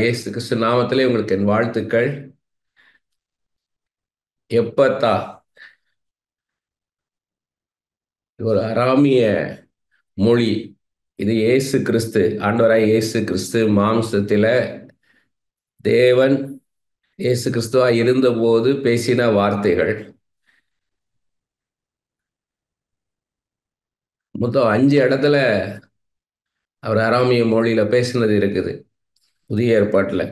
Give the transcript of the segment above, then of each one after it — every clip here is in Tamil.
இயேசு கிறிஸ்து நாமத்திலே உங்களுக்கு என் வாழ்த்துக்கள். எப்பத்தா ஒரு அராமிய மொழி. இது இயேசு கிறிஸ்து, ஆண்டவராய் இயேசு கிறிஸ்து மாம்சத்தில தேவன் இயேசு கிறிஸ்துவா இருந்தபோது பேசின வார்த்தைகள். மொத்தம் 5 இடத்துல அவர் அராமிய மொழியில பேசினது இருக்குது புதிய ஏற்பாட்டில்.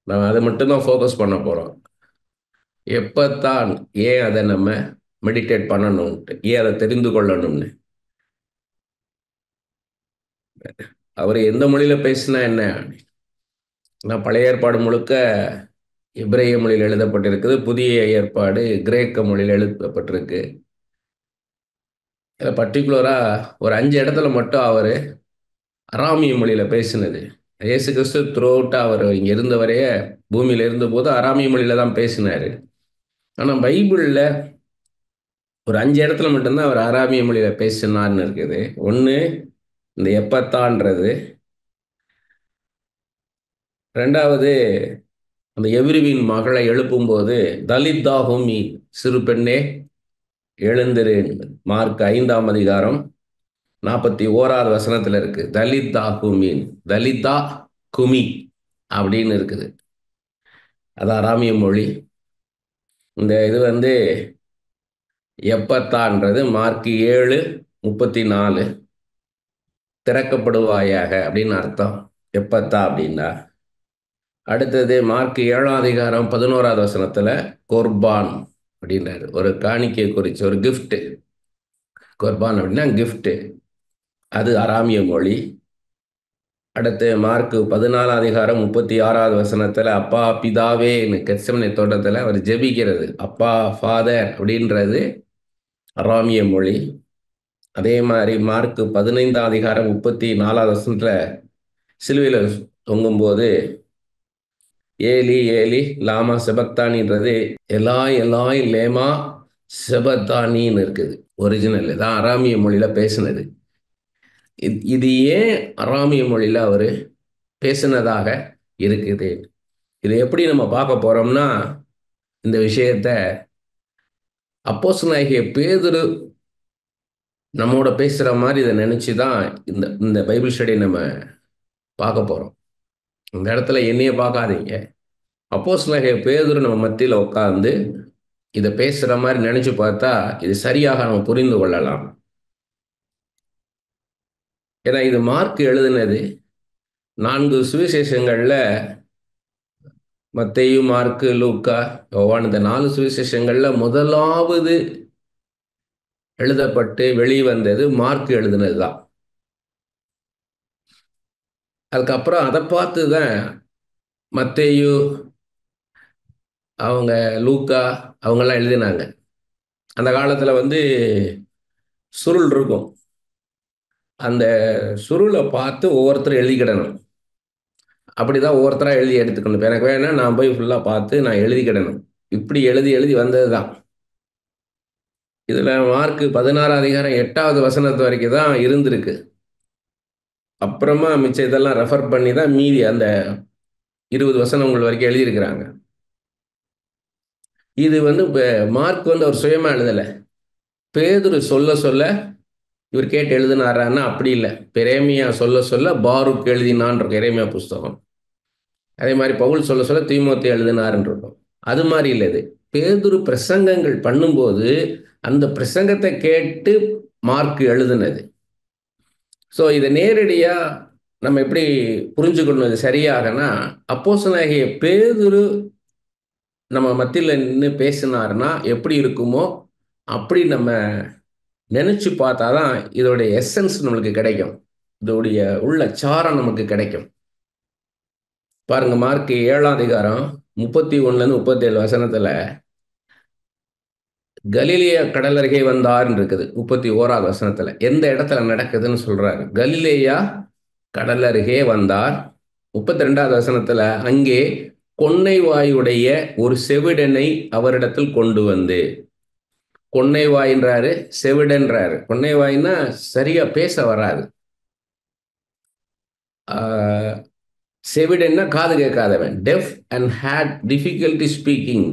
நம்ம அதை மட்டும்தான் ஃபோக்கஸ் பண்ண போகிறோம். எப்பத்தான், ஏன் அதை நம்ம மெடிடேட் பண்ணணும்ட்டு, ஏன் அதை தெரிந்து கொள்ளணும்னு. அவர் எந்த மொழியில் பேசினா என்ன? நான் பழைய ஏற்பாடு முழுக்க எபிரேய மொழியில் எழுதப்பட்டிருக்குது, புதிய ஏற்பாடு கிரேக்க மொழியில் எழுதப்பட்டிருக்கு. இதில் பர்டிகுலராக ஒரு 5 இடத்துல மட்டும் அவர் அராமிய மொழியில் பேசினது. இயேசு கிறிஸ்து த்ரூஅவுட்டாக அவர் இங்கே இருந்தவரையே, பூமியில் இருந்தபோது அராமிய மொழியில் தான் பேசினார். ஆனால் பைபிளில் ஒரு 5 இடத்துல மட்டும்தான் அவர் அராமிய மொழியில் பேசினார்னு இருக்குது. ஒன்று இந்த எப்பத்தான்றது, ரெண்டாவது அந்த எவிரிவின் மகளை எழுப்பும்போது தலித்தாகுமி, சிறு பெண்ணே எழுந்திரு, மார்க் 5ஆம் அதிகாரம் 41வது வசனத்தில் இருக்கு. தலித்தா குமீன், தலித்தா குமி அப்படின்னு இருக்குது. அது அராமிய மொழி. இந்த இது எப்பத்தான்றது மார்க் 7:34, திறக்கப்படுவாயாக அப்படின்னு அர்த்தம் எப்பத்தா அப்படின்னா. அடுத்தது மார்க் 7ஆம் அதிகாரம் 11வது வசனத்தில் கொர்பான் அப்படின்றாரு, ஒரு காணிக்கை குறித்து, ஒரு கிஃப்ட். கொர்பான் அப்படின்னா கிஃப்ட், அது அராமிய மொழி. அடுத்து மார்க் 14ஆம் அதிகாரம் 36வது வசனத்தில் அப்பா பிதாவேன்னு கெத்செமனே தோட்டத்தில் அவர் ஜெபிக்கிறது, அப்பா ஃபாதர் அப்படின்றது அராமிய மொழி. அதே மாதிரி மார்க் 15ஆம் அதிகாரம் 34வது வசனத்தில் சிலுவையில் தொங்கும்போது ஏலி ஏலி லாமா செபக்தானின்றது எலாய் எலாய் லேமா செபத்தானின்னு இருக்குது. ஒரிஜினல் தான் அராமிய மொழியில் பேசினது. இது ஏன் அராமிய மொழியில் அவர் பேசினதாக இருக்குது? இதை எப்படி நம்ம பார்க்க போகிறோம்னா, இந்த விஷயத்த அப்போஸ்தலனாகிய பேதுரு நம்மோட பேசுகிற மாதிரி இதை நினச்சி தான் இந்த இந்த பைபிள் ஸ்டடி நம்ம பார்க்க போகிறோம். இந்த இடத்துல என்னைய பார்க்காதீங்க, அப்போஸ்தலனாகிய பேதுரு நம்ம மத்தியில் உட்கார்ந்து இதை பேசுகிற மாதிரி நினச்சி பார்த்தா இது சரியாக நம்ம புரிந்து கொள்ளலாம். ஏன்னா இது மார்க் எழுதினது 4 சுவிசேஷங்களில், மத்தேயு, மார்க்கு, லூக்கா, யோவான், இந்த 4 சுவிசேஷங்களில் முதலாவது எழுதப்பட்டு வெளிவந்தது மார்க் எழுதினது தான். அதுக்கப்புறம் அதை பார்த்து தான் மத்தேயு, அவங்க லூக்கா, அவங்கெல்லாம் எழுதினாங்க. அந்த காலத்தில் சுருள் இருக்கும். அந்த சுருளை பார்த்து ஒவ்வொருத்தரும் எழுதிக்கிடணும். அப்படி தான் ஒவ்வொருத்தராக எழுதி எடுத்துக்கணும். இப்போ எனக்கு வேணால் நான் போய் ஃபுல்லாக பார்த்து நான் எழுதிக்கிடணும். இப்படி எழுதி எழுதி வந்தது தான். இதில் மார்க் 16ஆம் அதிகாரம் 8வது வசனத்து வரைக்கும் தான் இருந்திருக்கு. அப்புறமா மிச்சம் இதெல்லாம் ரெஃபர் பண்ணி தான் மீதி அந்த 20 வசனங்கள் வரைக்கும் எழுதியிருக்கிறாங்க. இது இப்போ மார்க் அவர் சுயமாக எழுதலை. பேதுரு சொல்ல சொல்ல இவர் கேட்டு எழுதினாரான்னா அப்படி இல்லை. எரேமியா சொல்ல சொல்ல பாருக் எழுதினான் இருக்கும், எரேமியா புஸ்தகம். அதே மாதிரி பவுல் சொல்ல சொல்ல தீமோத்தேயு எழுதினாருன்னு இருக்கும். அது மாதிரி இல்லை. இது பேதுரு பிரசங்கங்கள் பண்ணும்போது அந்த பிரசங்கத்தை கேட்டு மார்க் எழுதினது. ஸோ இதை நேரடியாக நம்ம எப்படி புரிஞ்சுக்கணும் இது சரியாகனா, அப்போஸ்தலனாகிய பேதுரு நம்ம மத்தியில் நின்று பேசினார்னா எப்படி இருக்குமோ அப்படி நம்ம நினச்சி பார்த்தா தான் இதோடைய எசன்ஸ் நம்மளுக்கு கிடைக்கும், இதோடைய உள்ள சாரம் நமக்கு கிடைக்கும். பாருங்க, மார்க் 7ஆம் அதிகாரம் 31லேருந்து 37 வசனத்தில் கலிலேயா கடல் அருகே வந்தார்ன்னு இருக்குது. 31வது வசனத்தில் எந்த இடத்துல நடக்குதுன்னு சொல்றாரு. கலிலேயா கடல் அருகே வந்தார். 32வது வசனத்தில் அங்கே கொன்னை வாயுடைய ஒரு செவிடனை அவரிடத்தில் கொண்டு வந்து, கொன்னை வாயின்றாரு, செவிடன்றாரு. கொன்னை வாயின்னா சரியா பேச வராது. செவிடன்னா காது கேட்காதவன், deaf and had difficulty speaking.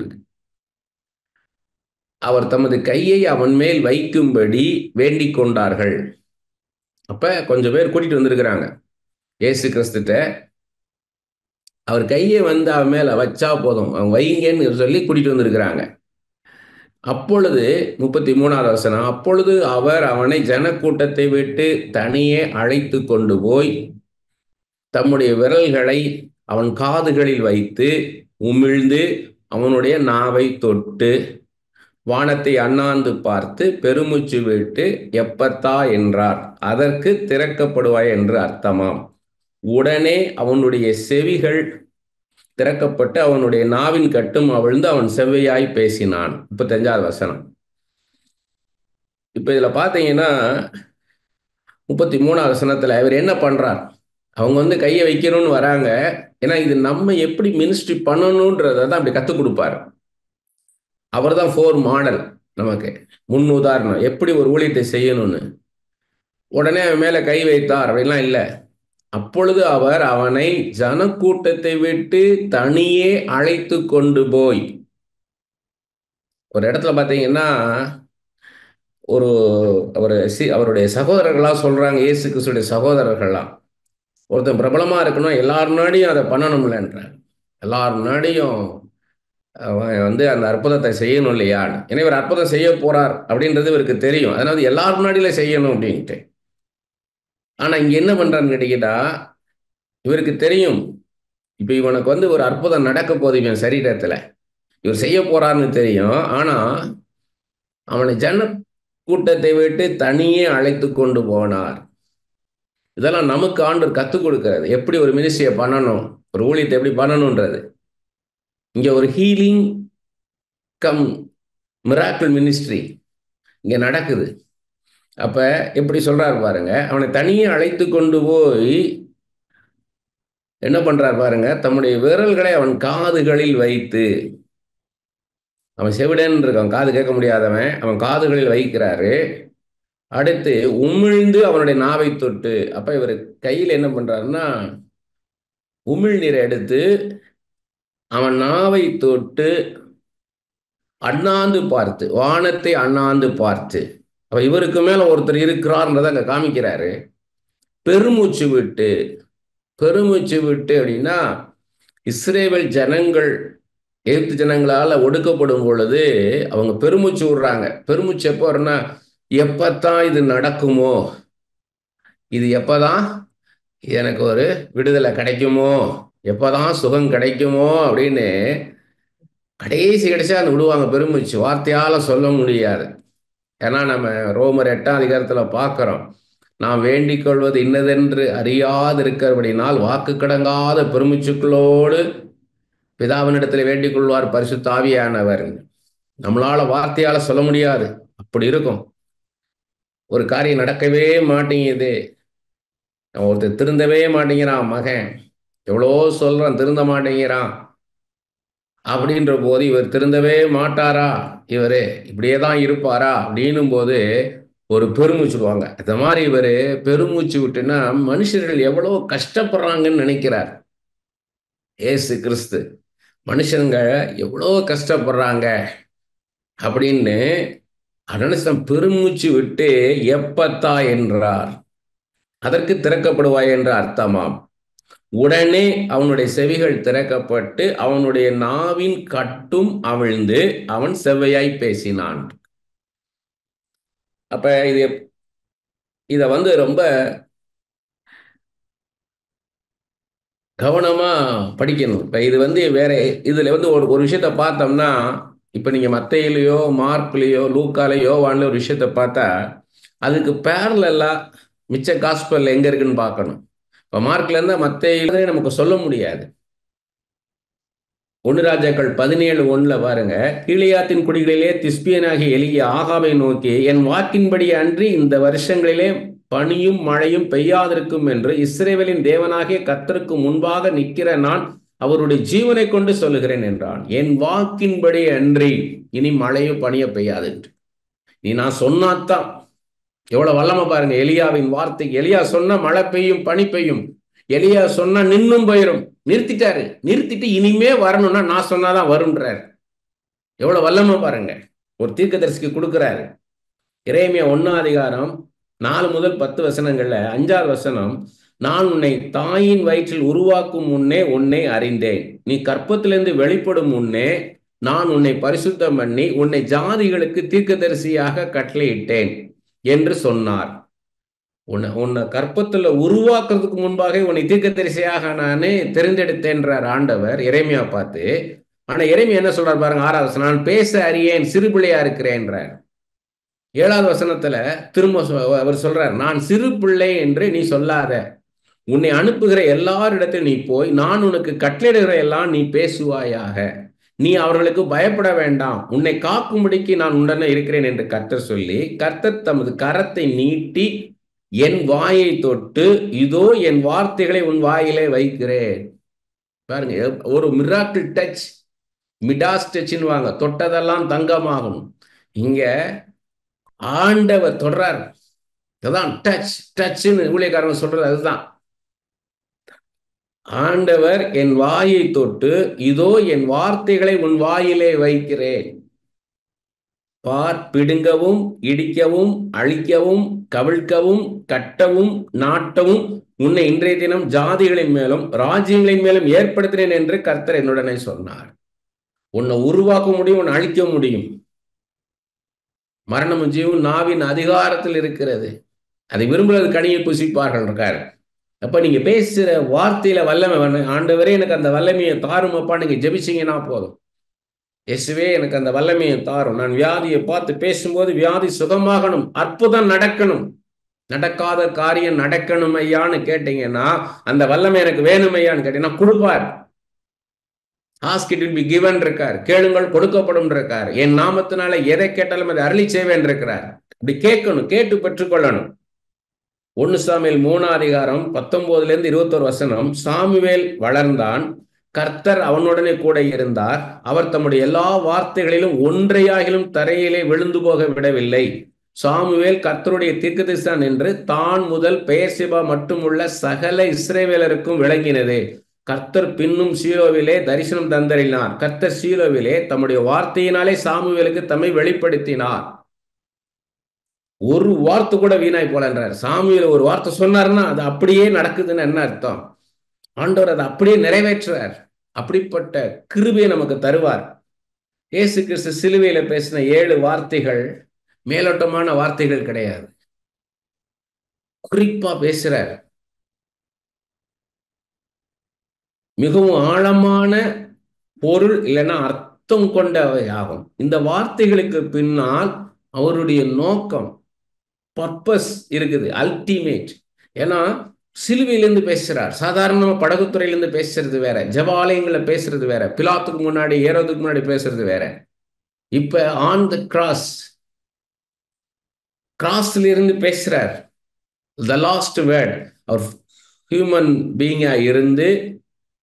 அவர் தமது கையை அவன் மேல் வைக்கும்படி வேண்டிக் கொண்டார்கள். அப்ப கொஞ்சம் பேர் கூட்டிட்டு வந்திருக்கிறாங்க இயேசு கிறிஸ்துட்ட. அவர் கையை வந்து அவன் மேல வச்சா போதும், அவன் வைங்கன்னு சொல்லி கூட்டிட்டு வந்திருக்கிறாங்க. அப்பொழுது 33வது வசனம், அப்பொழுது அவர் அவனை ஜனக்கூட்டத்தை விட்டு தனியே அழைத்து கொண்டு போய் தம்முடைய விரல்களை அவன் காதுகளில் வைத்து உமிழ்ந்து அவனுடைய நாவை தொட்டு வானத்தை அண்ணாந்து பார்த்து பெருமூச்சு விட்டு எப்பத்தா என்றார். அதற்கு திறக்கப்படுவாய் என்று அர்த்தமாம். உடனே அவனுடைய செவிகள் திறக்கப்பட்டு அவனுடைய நாவின் கட்டும் அவிழ்ந்து அவன் செவ்வையாய் பேசினான். 35வது வசனம். இப்ப இதுல பாத்தீங்கன்னா 33வது வசனத்துல இவர் என்ன பண்றார்? அவங்க வந்து கையை வைக்கணும்னு வராங்க. ஏன்னா இது நம்ம எப்படி மினிஸ்ட்ரி பண்ணணும்ன்றதை தான் அப்படி கற்றுக் கொடுப்பாரு. அவர் தான் ஃபோர் மாடல், நமக்கு முன் உதாரணம் எப்படி ஒரு ஊழியத்தை செய்யணும்னு. உடனே அவன் மேல கை வைத்தார் அப்படின்லாம் இல்லை. அப்பொழுது அவர் அவனை ஜனக்கூட்டத்தை விட்டு தனியே அழைத்து கொண்டு போய், ஒரு இடத்துல பார்த்தீங்கன்னா ஒரு அவருடைய சகோதரர்களாக சொல்றாங்க, இயேசு கிறிஸ்துடைய சகோதரர்கள்லாம், ஒருத்தன் பிரபலமா இருக்கணும் எல்லார் முன்னாடியும் அதை பண்ணணும்லன்ற, எல்லார் முன்னாடியும் வந்து அந்த அற்புதத்தை செய்யணும் இல்லையா. ஏன்னா இவர் அற்புதம் செய்ய போறார் அப்படின்றது இவருக்கு தெரியும், அதனால எல்லார் முன்னாடியில செய்யணும் அப்படின்ட்டு. ஆனா இங்க என்ன பண்றான்னு கேட்டீங்கன்னா, இவருக்கு தெரியும் இப்ப இவனுக்கு வந்து ஒரு அற்புதம் நடக்க போகுது இவன் சரீரத்துல, இவர் செய்ய போறாருன்னு தெரியும். ஆனா அவனை ஜன கூட்டத்தை விட்டு தனியே அழைத்து கொண்டு போனார். இதெல்லாம் நமக்கு ஆண்டவர் கற்றுக் கொடுக்கிறது, எப்படி ஒரு மினிஸ்ட்ரியை பண்ணணும், ஒரு ஊழியத்தை எப்படி பண்ணணுன்றது. இங்க ஒரு ஹீலிங் கம் மிராக்கிள் மினிஸ்ட்ரி இங்க நடக்குது. அப்ப எப்படி சொல்றாரு பாருங்க, அவனை தனியே அழைத்து கொண்டு போய் என்ன பண்றார் பாருங்க, தம்முடைய விரல்களை அவன் காதுகளில் வைத்து, அவன் செவிடன் இருக்கான், காது கேட்க முடியாதவன், அவன் காதுகளில் வைக்கிறாரு. அடுத்து உமிழ்ந்து அவனுடைய நாவை தொட்டு. அப்ப இவர் கையில் என்ன பண்றாருன்னா உமிழ்நீரை எடுத்து அவன் நாவை தொட்டு அண்ணாந்து பார்த்து, வானத்தை அண்ணாந்து பார்த்து, அப்ப இவருக்கு மேல ஒருத்தர் இருக்கிறார்ன்றதை அங்க காமிக்கிறாரு. பெருமூச்சு விட்டு, பெருமூச்சு விட்டு அப்படின்னா இஸ்ரேல் ஜனங்கள் எகிப்து ஜனங்களால ஒடுக்கப்படும் பொழுது அவங்க பெருமூச்சு விடுறாங்க. பெருமூச்சு எப்போ வரும்னா, எப்பத்தான் இது நடக்குமோ, இது எப்பதான் எனக்கு ஒரு விடுதலை கிடைக்குமோ, எப்பதான் சுகம் கிடைக்குமோ அப்படின்னு கடைசியா அந்த விடுவாங்க பெருமூச்சு. வார்த்தையால சொல்ல முடியாது. ஏன்னா நம்ம ரோமர் 8ஆம் அதிகாரத்துல பார்க்கிறோம், நாம் வேண்டிக் கொள்வது இன்னதென்று அறியாதிருக்கிறபடினால் வாக்கு கடங்காத பெருமூச்சுக்களோடு பிதாவினிடத்தில் வேண்டிக் கொள்வார் பரிசுத்த ஆவியானவர். நம்மளால வார்த்தையால சொல்ல முடியாது, அப்படி இருக்கும். ஒரு காரியம் நடக்கவே மாட்டேங்குது, ஒருத்தர் திருந்தவே மாட்டேங்கிறான், மகன் எவ்வளோ சொல்றான் திருந்த மாட்டேங்கிறான் அப்படின்ற போது இவர் திருந்தவே மாட்டாரா, இவரு இப்படியே தான் இருப்பாரா அப்படின்னும் போது ஒரு பெருமூச்சுடுவாங்க. இந்த மாதிரி இவர் பெருமூச்சு விட்டுன்னா மனுஷர்கள் எவ்வளோ கஷ்டப்படுறாங்கன்னு நினைக்கிறார் ஏசு கிறிஸ்து. மனுஷங்க எவ்வளோ கஷ்டப்படுறாங்க அப்படின்னு அதனால பெருமூச்சு விட்டு எப்பத்தா என்றார். அதற்கு திறக்கப்படுவாய் என்ற அர்த்தமாம். உடனே அவனுடைய செவிகள் திறக்கப்பட்டு அவனுடைய நாவின் கட்டும் அவிழ்ந்து அவன் செவ்வையாய் பேசினான். அப்ப இத வந்து ரொம்ப கவனமா படிக்கணும். இப்ப இது வந்து வேற, இதுல வந்து ஒரு விஷயத்த பார்த்தோம்னா, இப்ப நீங்க மத்தேயிலையோ மார்க்லயோ லூக்காலையோ யோவான்ல ஒரு விஷயத்த பார்த்தா அதுக்கு பேரலா மிச்ச காஸ்பல் எங்க இருக்குன்னு பார்க்கணும். இப்ப மார்க்ல இருந்தா மத்தேயில நமக்கு சொல்ல முடியாது. 1 ராஜாக்கள் 17:1 பாருங்க, கீலேயாத்தின் குடிகளிலே திஸ்பியனாகிய எலியா ஆகாமை நோக்கி, என் வாக்கின்படி அன்றி இந்த வருஷங்களிலே பனியும் மழையும் பெய்யாதிருக்கும் என்று இஸ்ரவேலின் தேவனாகிய கர்த்தருக்கு முன்பாக நிற்கிற நான் அவருடைய ஜீவனை கொண்டு சொல்லுகிறேன் என்றான். என் வாக்கின்படி அன்றி இனி மழையும் பனிய பெய்யாது என்று நீ நான் சொன்னாத்தான். எவ்வளவு வல்லமை பாருங்க எலியாவின் வார்த்தைக்கு. எலியா சொன்ன மழை பெய்யும் பனி பெய்யும். எலியா சொன்னா நின்னும் போயிரும். நிறுத்திட்டாரு. நிறுத்திட்டு இனிமே வரணும்னா நான் சொன்னாதான் வரும்ன்றாரு. எவ்வளவு வல்லமை பாருங்க, ஒரு தீர்க்கதரிசிக்கு கொடுக்கிறாரு. எரேமியா 1 முதல் 10 வசனங்கள்ல 5வது வசனம், நான் உன்னை தாயின் வயிற்றில் உருவாக்கும் முன்னே உன்னை அறிந்தேன், நீ கற்பத்திலிருந்து வெளிப்படும் முன்னே நான் உன்னை பரிசுத்தம் பண்ணி உன்னை ஜாதிகளுக்கு தீர்க்கதரிசியாக கட்டளையிட்டேன் என்று சொன்னார். உன்னை கற்பத்துல உருவாக்குறதுக்கு முன்பாக உன்னை தீர்க்கதரிசியாக நானே தெரிந்தெடுத்தேன்றார் ஆண்டவர் எரேமியா பார்த்து. ஆனா எரேமியா என்ன சொல்றார் பாருங்க, 6வது வசனம், நான் பேச அறியேன், சிறு பிள்ளையா இருக்கிறேன்றார். 7வது வசனத்துல திரும்ப அவர் சொல்றார், நான் சிறு பிள்ளை என்று நீ சொல்லாத, உன்னை அனுப்புகிற எல்லாரிடத்திலும் நீ போய் நான் உனக்கு கட்டளையிடுகிற எல்லாம் நீ பேசுவாயாக, நீ அவர்களுக்கு பயப்பட வேண்டாம், உன்னை காக்கும்படிக்கு நான் உடனே இருக்கிறேன் என்று கர்த்தர் சொல்லி, கர்த்தர் தமது கரத்தை நீட்டி என் வாயை தொட்டு, இதோ என் வார்த்தைகளை உன் வாயிலே வைக்கிறேன். பாருங்க, ஒரு மிராக்கிள் டச், மிடாஸ் டச்ன்னு வாங்க, தொட்டதெல்லாம் தங்கமாகும். இங்க ஆண்டவர் தொடரார். அதுதான் டச். டச்ன்னு ஊழியக்காரங்க சொல்றது அதுதான். ஆண்டவர் என் வாயை தொட்டு, இதோ என் வார்த்தைகளை உன் வாயிலே வைக்கிறேன், பார், பிடுங்கவும் இடிக்கவும் அழிக்கவும் கவிழ்க்கவும் கட்டவும் நாட்டவும் உன்னை இன்றைய தினம் ஜாதிகளின் மேலும் ராஜ்யங்களின் மேலும் ஏற்படுத்தினேன் என்று கர்த்தர் என்னுடனே சொன்னார். உன்னை உருவாக்க முடியும், உன்னை அழிக்க முடியும். மரணமும் ஜீவன் நாவின் அதிகாரத்தில் இருக்கிறது, அதை விரும்புறது கனியை புசிப்பார்கள் இருக்காரு. அப்ப நீங்க பேசுற வார்த்தையில வல்லமை வேணும். ஆண்டவரே எனக்கு அந்த வல்லமையை தாரும் அப்பா, நீங்க ஜெபிச்சீங்கன்னா போதும். இயேசுவே எனக்கு அந்த வல்லமையை தாரும், நான் வியாதியை பார்த்து பேசும்போது வியாதி சுகமாகணும், அற்புதம் நடக்கணும், நடக்காத காரியம் நடக்கணும் ஐயான்னு கேட்டீங்கன்னா, அந்த வல்லமை எனக்கு வேணும் ஐயான்னு கேட்டீங்கன்னா கொடுப்பார். Ask it will be given இருக்கார், கேளுங்கள் கொடுக்கப்படும் இருக்கார், என் நாமத்தினால எதை கேட்டாலும் அதை அருளி செய்வேன் இருக்கிறார். அப்படி கேட்கணும், கேட்டு பெற்றுக்கொள்ளணும். 1 சாமுவேல் 3:19-21 வசனம், சாமுவேல் வளர்ந்தான், கர்த்தர் அவனுடனே கூட இருந்தார், அவர் தம்முடைய எல்லா வார்த்தைகளிலும் ஒன்றையாகிலும் தரையிலே விழுந்து போக விடவில்லை. சாமுவேல் கர்த்தருடைய தீர்க்கதரிசிதான் என்று தான் முதல் பெயர்செபா மட்டுமுள்ள சகல இஸ்ரவேலருக்கும் விளங்கினது. கர்த்தர் பின்னும் சீலோவிலே தரிசனம் தந்தறினார். கர்த்தர் சீலோவிலே தம்முடைய வார்த்தையினாலே சாமுவேலுக்கு தம்மை வெளிப்படுத்தினார். ஒரு வார்த்தை கூட வீணாய் போலன்றார். சாமுவேல் ஒரு வார்த்தை சொன்னார்னா அது அப்படியே நடக்குதுன்னு என்ன அர்த்தம்? ஆண்டவர் அதை அப்படியே நிறைவேற்றுறார். அப்படிப்பட்ட கிருபையை நமக்கு தருவார். இயேசு கிறிஸ்து சிலுவையில பேசின 7 வார்த்தைகள் மேலோட்டமான வார்த்தைகள் கிடையாது, குறிப்பா பேசுறார். மிகவும் ஆழமான பொருள் இல்லைன்னா அர்த்தம் கொண்டவை ஆகும். இந்த வார்த்தைகளுக்கு பின்னால் அவருடைய நோக்கம், பர்பஸ் இருக்குது, அல்டிமேட். ஏன்னா சிலுவையிலிருந்து பேசுறார். சாதாரணமா படகுத்துறையிலிருந்து பேசுறது வேற, ஜபாலயங்களை பேசுறது வேற, பிலாத்துக்கு முன்னாடி ஏரோதுக்கு முன்னாடி பேசுறது வேற. இப்ப ஆன் த கிராஸ்ல இருந்து பேசுறார். த லாஸ்ட் வேர்ட், அவர் ஹியூமன் பீயிங்கா இருந்து,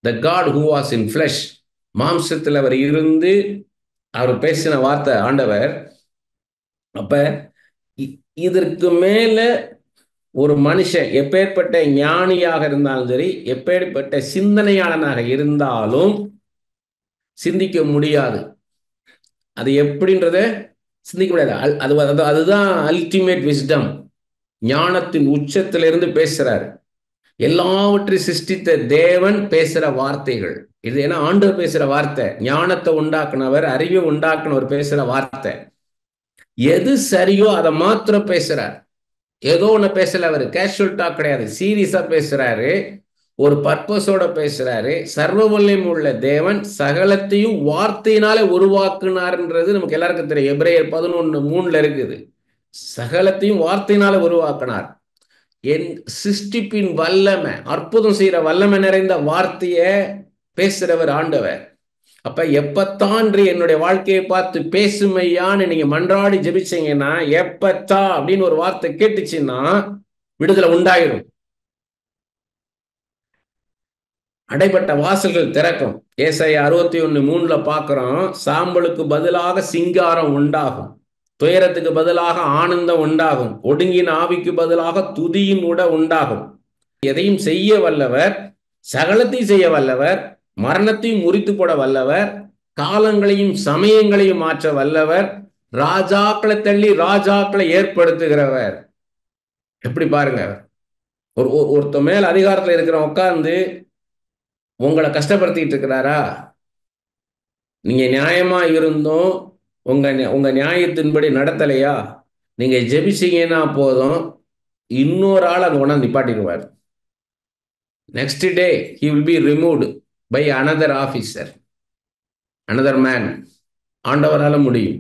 the God who was in flesh, மாம்சத்தில் அவர் இருந்து அவர் பேசின வார்த்தை ஆண்டவர். அப்ப இதற்கு மேல ஒரு மனுஷன் எப்பேற்பட்ட ஞானியாக இருந்தாலும் சரி, எப்பேற்பட்ட சிந்தனையாளனாக இருந்தாலும் சிந்திக்க முடியாது. அது எப்படின்றத சிந்திக்க முடியாது. அதுதான் அல்டிமேட் விஸ்டம். ஞானத்தின் உச்சத்திலிருந்து பேசுறாரு. எல்லாவற்றையும் சிருஷ்டித்த தேவன் பேசுற வார்த்தைகள் இது. ஏன்னா ஆண்டவர் பேசுற வார்த்தை, ஞானத்தை உண்டாக்குனவர், அறிவை உண்டாக்குனவர் பேசுற வார்த்தை. எது சரியோ அதை மாத்திரம் பேசுறார். ஏதோ ஒண்ணு பேசல, அவர் கேஷுவல் டாக் கிடையாது, சீரியஸா பேசுறாரு, ஒரு பர்பஸோட பேசுறாரு. சர்வ வல்லமை உள்ள தேவன் சகலத்தையும் வார்த்தையினாலே உருவாக்குனார்ன்றது நமக்கு எல்லாருக்கும் தெரியும். எபிரேயர் 11:3 இருக்குது. சகலத்தையும் வார்த்தையினால உருவாக்கினார். என் சிருஷ்டிப்பின் வல்லமை, அற்புதம் செய்யற வல்லமை நிறைந்த வார்த்தைய பேசுறவர் ஆண்டவர். அப்ப எப்பத்தான் என்னுடைய வாழ்க்கையை பார்த்து பேசுமையான்னு நீங்க மன்றாடி ஜெபிச்சீங்கன்னா, எப்பத்தா அப்படின்னு ஒரு வார்த்தை கேட்டுச்சுன்னா விடுதலை உண்டாயிரும். அடைப்பட்ட வாசல்கள் திறக்கும். ஏசாயா 61:3 பார்க்கிறோம், சாம்பலுக்கு பதிலாக சிங்காரம் உண்டாகும், துயரத்துக்கு பதிலாக ஆனந்தம் உண்டாகும், ஒடுங்கின ஆவிக்கு பதிலாக துதியின் உட உண்டாகும். எதையும் செய்ய வல்லவர், சகலத்தையும் செய்ய வல்லவர், மரணத்தையும் முறித்து போட வல்லவர், காலங்களையும் சமயங்களையும் மாற்ற வல்லவர், ராஜாக்களை தள்ளி ராஜாக்களை ஏற்படுத்துகிறவர். எப்படி பாருங்க, ஒருத்த மேல் அதிகாரத்தில் இருக்கிற உட்கார்ந்து உங்களை கஷ்டப்படுத்திட்டு இருக்கிறாரா? நீங்க நியாயமா இருந்தும் உங்க நியாயத்தின்படி நடத்தலையா? நீங்க ஜெபிச்சீங்கன்னா போதும், இன்னொரு ஆள் அங்க கொண்டாந்து நிப்பாட்டிடுவார். Next day he will be removed by another officer, another man. ஆண்டவரால முடியும்.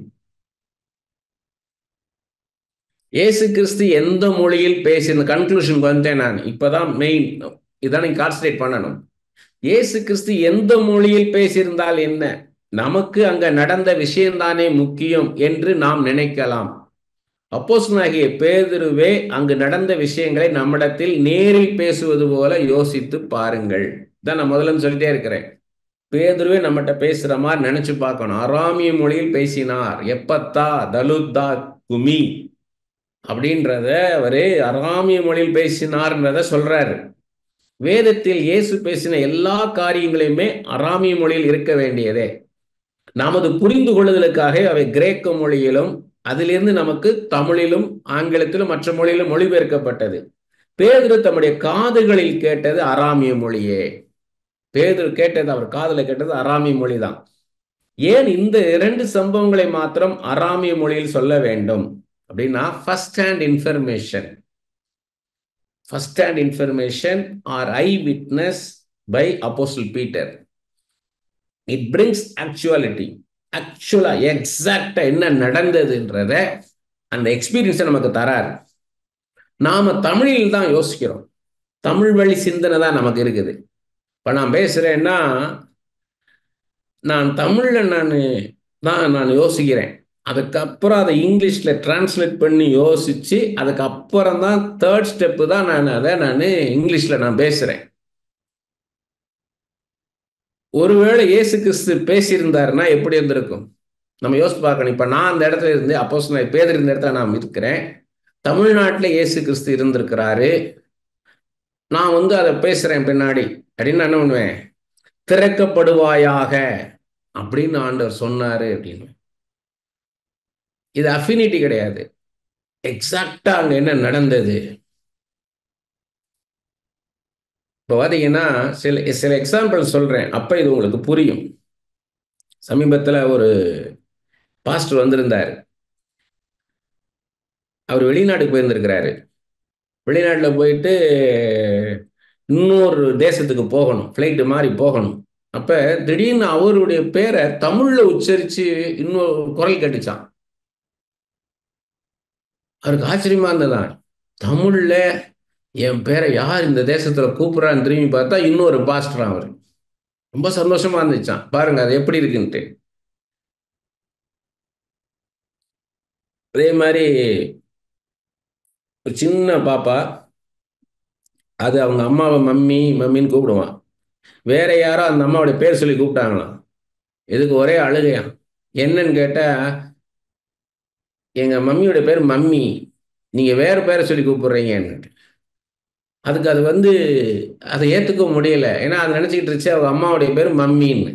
இயேசு கிறிஸ்து எந்த மொழியில் பேசின கன்க்ளூஷன் வந்துட்டேன் நான். இப்பதான் மெயின் இதான் நீங்க கான்சன்ட்ரேட் பண்ணணும். இயேசு கிறிஸ்து எந்த மொழியில் பேசியிருந்தால் என்ன, நமக்கு அங்க நடந்த விஷயம்தானே முக்கியம் என்று நாம் நினைக்கலாம். அப்போஸ்தலனாகிய பேதுருவே அங்கு நடந்த விஷயங்களை நம்மிடத்தில் நேரில் பேசுவது போல யோசித்து பாருங்கள். இதான் நான் முதல்ல சொல்லிட்டே இருக்கிறேன். பேதுருவே நம்மகிட்ட பேசுற மாதிரி நினைச்சு பார்க்கணும். அராமிய மொழியில் பேசினார். எப்பத்தா தலுத்தா குமி அப்படின்றத அவரு அராமிய மொழியில் பேசினார்ன்றத சொல்றாரு. வேதத்தில் இயேசு பேசின எல்லா காரியங்களையுமே அராமிய மொழியில் இருக்க வேண்டியதே. நமது புரிந்து கொள்ளுதலுக்காக அவை கிரேக்க மொழியிலும் அதிலிருந்து நமக்கு தமிழிலும் ஆங்கிலத்திலும் மற்ற மொழியிலும் மொழிபெயர்க்கப்பட்டது. பேதுரு தம்முடைய காதுகளில் கேட்டது அராமிய மொழியே. பேதுரு கேட்டது, அவர் காதுல கேட்டது அராமிய மொழி தான். ஏன் இந்த 2 சம்பவங்களை மாத்திரம் அராமிய மொழியில் சொல்ல வேண்டும் அப்படின்னா, first hand information or eye witness by apostle Peter. It brings actuality. ஆக்சுவலா எக்ஸாக்டா என்ன நடந்ததுன்றத அந்த எக்ஸ்பீரியன்ஸை நமக்கு தராரு. நாம தமிழில் தான் யோசிக்கிறோம். தமிழ் வழி சிந்தனை தான் நமக்கு இருக்குது. இப்ப நான் பேசுறேன்னா நான் தமிழ்ல நான் யோசிக்கிறேன். அதுக்கப்புறம் அதை இங்கிலீஷ்ல டிரான்ஸ்லேட் பண்ணி யோசிச்சு அதுக்கப்புறம் தான் தேர்ட் ஸ்டெப்பு தான் நான் இங்கிலீஷ்ல நான் பேசுறேன். ஒருவேளை இயேசு கிறிஸ்து பேசியிருந்தாருன்னா எப்படி இருந்திருக்கும் நம்ம யோசிச்சு பார்க்கணும். இப்ப நான் அந்த இடத்துல இருந்து அப்போஸ்தலனாகிய பேதுரு இருந்த இடத்துல நான் இருக்கிறேன். தமிழ்நாட்டில் இயேசு கிறிஸ்து இருந்திருக்கிறாரு. நான் அதை பேசுறேன் பின்னாடி அப்படின்னு என்ன பண்ணுவேன், திறக்கப்படுவாயாக அப்படின்னு ஆண்டவர் சொன்னாரு அப்படின்னு. இது அஃபினிட்டி கிடையாது, எக்ஸாக்டா அங்க என்ன நடந்தது. இப்போ பார்த்தீங்கன்னா சில எக்ஸாம்பிள் சொல்றேன், அப்ப இது உங்களுக்கு புரியும். சமீபத்தில் ஒரு பாஸ்டர் வந்திருந்தார். அவர் வெளிநாட்டுக்கு போயிருந்திருக்கிறாரு. வெளிநாட்டில் போயிட்டு இன்னொரு தேசத்துக்கு போகணும், ஃப்ளைட்டு மாதிரி போகணும். அப்போ திடீர்னு அவருடைய பேரை தமிழில் உச்சரித்து இன்னொரு குரல் கேட்டுச்சான். அவருக்கு ஆச்சரியமா இருந்ததான், தமிழில் என் பேரை யார் இந்த தேசத்தில் கூப்பிட்றான்னு திரும்பி பார்த்தா இன்னொரு பாஸ்டர். அவர் ரொம்ப சந்தோஷமா இருந்துச்சான். பாருங்க அது எப்படி இருக்குன்ட்டு. அதே மாதிரி ஒரு சின்ன பாப்பா, அது அவங்க அம்மாவை மம்மின்னு கூப்பிடுவான். வேற யாரோ அந்த அம்மாவுடைய பேர் சொல்லி கூப்பிட்டாங்களாம். இதுக்கு ஒரே அழுகையாம். என்னன்னு கேட்டா, எங்க மம்மியோட பேர் மம்மி, நீங்க வேற பேரை சொல்லி கூப்பிடுறீங்கன்னு. அதுக்கு அது அதை ஏத்துக்க முடியல. ஏன்னா அது நினைச்சுக்கிட்டு இருந்துச்சு அவங்க அம்மாவுடைய பேர் மம்மின்னு.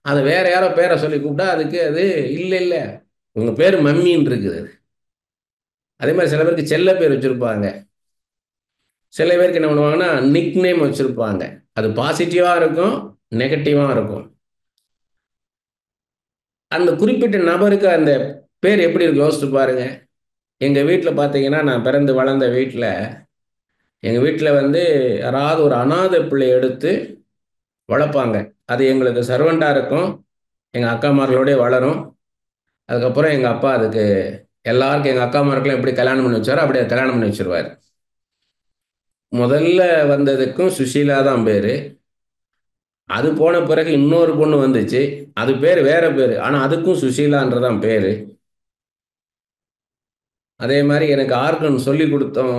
அதை வேற யாரோ பேரை சொல்லி கூப்பிட்டா அதுக்கு அது இல்லை உங்க பேர் மம்மின்னு இருக்குது. அதே மாதிரி சில பேருக்கு செல்ல பேர் வச்சிருப்பாங்க. சில பேருக்கு என்ன பண்ணுவாங்கன்னா நிக் நேம் வச்சிருப்பாங்க. அது பாசிட்டிவா இருக்கும், நெகட்டிவா இருக்கும். அந்த குறிப்பிட்ட நபருக்கு அந்த பேர் எப்படி இருக்கு யோசிச்சு பாருங்க. எங்க வீட்டில் பார்த்தீங்கன்னா, நான் பிறந்து வளர்ந்த வீட்டில், எங்க வீட்டில் யாராவது ஒரு அனாதை பிள்ளை எடுத்து வளர்ப்பாங்க. அது எங்களுக்கு சர்வெண்டா இருக்கும். எங்க அக்காமார்களோடய வளரும். அதுக்கப்புறம் எங்க அப்பா அதுக்கு எல்லாருக்கும், எங்க அக்காமாருக்கெல்லாம் எப்படி கல்யாணம் பண்ணி வச்சாரோ அப்படியே கல்யாணம் பண்ணி வச்சிருவாரு. முதல்ல வந்ததுக்கும் சுஷீலா தான் பேரு. அது போன பிறகு இன்னொரு பொண்ணு வந்துச்சு, அது பேர் வேற பேரு, ஆனா அதுக்கும் சுஷீலான்றதான் பேரு. அதே மாதிரி எனக்கு ஆர்கன் சொல்லி கொடுத்தவன்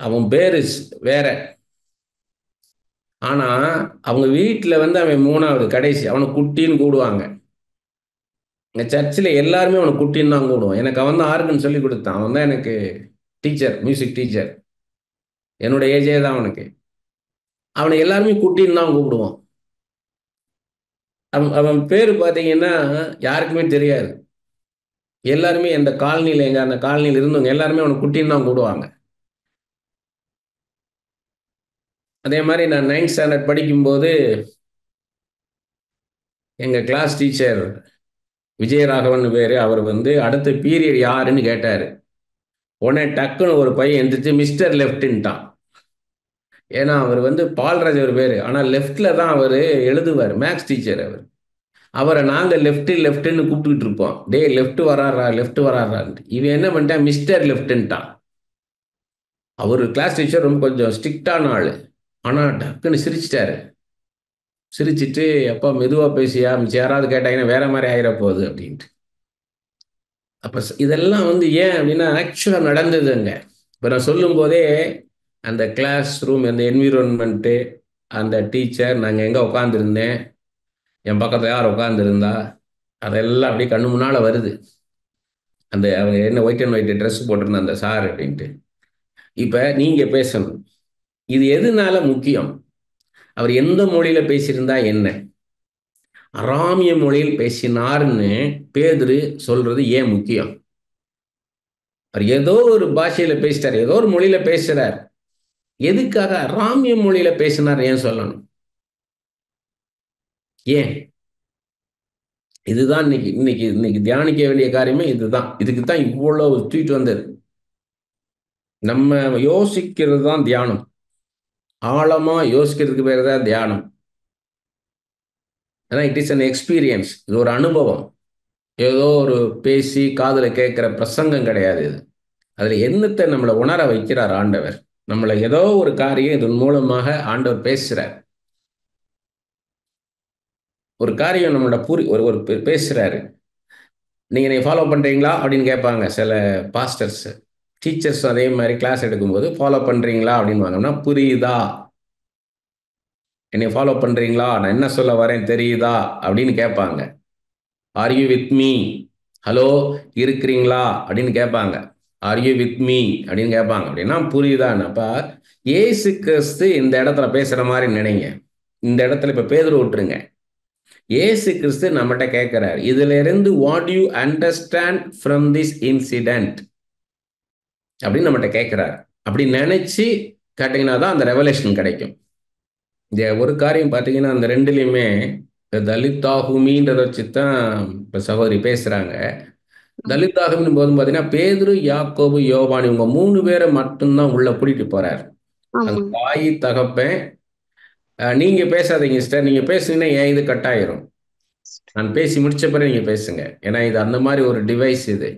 அவன் பேரு வேற. ஆனா அவங்க வீட்டில் அவன் 3வது கடைசி, அவனை குட்டின்னு கூடுவாங்க. எங்க சர்ச்சில் எல்லாருமே அவனை குட்டின்னு தான் கூடுவோம். எனக்கு அவன் தான் ஆர்கன் சொல்லி கொடுத்தான். அவன் தான் எனக்கு டீச்சர், மியூசிக் டீச்சர். என்னோட ஏஜே தான் அவனுக்கு. அவனை எல்லாருமே குட்டின்னு தான் கூப்பிடுவான். அவன் அவன் பேர் பார்த்தீங்கன்னா யாருக்குமே தெரியாது. எல்லாருமே அந்த காலனியில், எங்க அந்த காலனியில் இருந்தவங்க எல்லாருமே அவனை குட்டின்னு தான் கூப்பிடுவாங்க. அதே மாதிரி நான் 9th ஸ்டாண்டர்ட் படிக்கும்போது எங்கள் கிளாஸ் டீச்சர் விஜயராகவன் பேர், அவர் அடுத்த பீரியட் யாருன்னு கேட்டார். உடனே டக்குன்னு ஒரு பையன் எந்திரிச்சு மிஸ்டர் லெஃப்ட்ன்ட்டான். ஏன்னா அவர் பால்ராஜ் அவர் பேர், ஆனால் லெஃப்டில் தான் அவர் எழுதுவார். மேக்ஸ் டீச்சர் அவர். அவரை நாங்கள் லெஃப்ட்டுன்னு கூப்பிட்டுக்கிட்டு இருப்போம். டே லெஃப்ட் வராறா, லெஃப்ட் வராறான்ட்டு. இவன் என்ன பண்ணிட்டான், மிஸ்டர் லெஃப்ட்ன்ட்டான். அவர் கிளாஸ் டீச்சர் ரொம்ப கொஞ்சம் ஸ்ட்ரிக்டான ஆள். ஆனால் டக்குன்னு சிரிச்சிட்டாரு. சிரிச்சிட்டு, அப்பா மெதுவாக பேசியா, மிச்சம் யாராவது கேட்டாங்கன்னா வேற மாதிரி ஆயிட போகுது அப்படின்ட்டு. அப்போ இதெல்லாம் ஏன் அப்படின்னா ஆக்சுவலாக நடந்ததுங்க. இப்போ நான் சொல்லும் போதே அந்த கிளாஸ் ரூம், அந்த என்விரான்மெண்ட்டு, அந்த டீச்சர், நாங்கள் எங்கே உட்காந்துருந்தேன், என் பக்கத்தில் யார் உட்காந்துருந்தா, அதெல்லாம் அப்படியே கண்ணு முன்னால் வருது. அந்த அவங்க என்ன ஒயிட் அண்ட் ஒயிட் ட்ரெஸ் போட்டிருந்த அந்த சார் அப்படின்ட்டு. இப்போ நீங்கள் பேசணும், இது எதுனால முக்கியம்? அவர் எந்த மொழியில் பேசியிருந்தா என்ன? அராமிய மொழியில் பேசினார்னு பேதுரு சொல்றது ஏன் முக்கியம்? அவர் ஏதோ ஒரு பாஷையில் பேசிட்டார், ஏதோ ஒரு மொழியில் பேசுகிறார். எதுக்காக அராமிய மொழியில் பேசினார் ஏன் சொல்லணும்? ஏன்? இதுதான் இன்னைக்கு இன்னைக்கு இன்னைக்கு தியானிக்க வேண்டிய காரியமே இதுதான். இதுக்கு தான் இவ்வளவு ட்வீட் வந்தது. நம்ம யோசிக்கிறது தான் தியானம். ஆழமா யோசிக்கிறதுக்கு பேர் தான் தியானம். ஏன்னா இட் இஸ் அன் எக்ஸ்பீரியன்ஸ். இது ஒரு அனுபவம். ஏதோ ஒரு பேசி காதில் கேட்குற பிரசங்கம் கிடையாது இது. அதில் என்னத்தை நம்மளை உணர வைக்கிறார் ஆண்டவர். நம்மளை ஏதோ ஒரு காரியம் இதன் மூலமாக ஆண்டவர் பேசுகிறார். ஒரு காரியம் நம்மளோட ஒரு பேசுகிறாரு. நீங்கள் என்னை ஃபாலோ பண்ணுறீங்களா அப்படின்னு கேட்பாங்க சில பாஸ்டர்ஸ். டீச்சர்ஸ் அதே மாதிரி கிளாஸ் எடுக்கும்போது ஃபாலோ பண்ணுறீங்களா அப்படின்னு வாங்கன்னா, புரியுதா, என்னை ஃபாலோ பண்ணுறீங்களா, நான் என்ன சொல்ல வரேன் தெரியுதா அப்படின்னு கேட்பாங்க. Are you with me, hello இருக்கிறீங்களா அப்படின்னு கேட்பாங்க. ஆர் யூ வித் மீ அப்படின்னு கேட்பாங்க. அப்படின்னா புரியுதான்னப்பா, ஏசு கிறிஸ்து இந்த இடத்துல பேசுகிற மாதிரி நினைங்க. இந்த இடத்துல இப்போ பேதுரு விட்டுருங்க. ஏசு கிறிஸ்து நம்மகிட்ட கேட்கிறார், இதுல இருந்து what you understand from this incident அப்படின்னு நம்மகிட்ட கேட்கிறார். அப்படி நினைச்சு கேட்டீங்கன்னா தான் அந்த ரெவலேஷன் கிடைக்கும். இந்த ஒரு காரியம் பார்த்தீங்கன்னா அந்த ரெண்டுலையுமே தலித்தாகுமின்றத வச்சு தான் இப்போ சகோதரி பேசுறாங்க. தலித்தாகுமின் போது பார்த்தீங்கன்னா பேதுரு, யாக்கோபு, யோவான் இவங்க 3 பேரை மட்டும்தான் உள்ள கூட்டிட்டு போறார். அந்த தாய் தகப்பன், நீங்க பேசாதீங்க சிஸ்டர், நீங்க பேசுனீங்கன்னா ஏன் இது கட்டாயிரும், நான் பேசி முடிச்ச பிறகு நீங்க பேசுங்க, ஏன்னா இது அந்த மாதிரி ஒரு டிவைஸ் இது.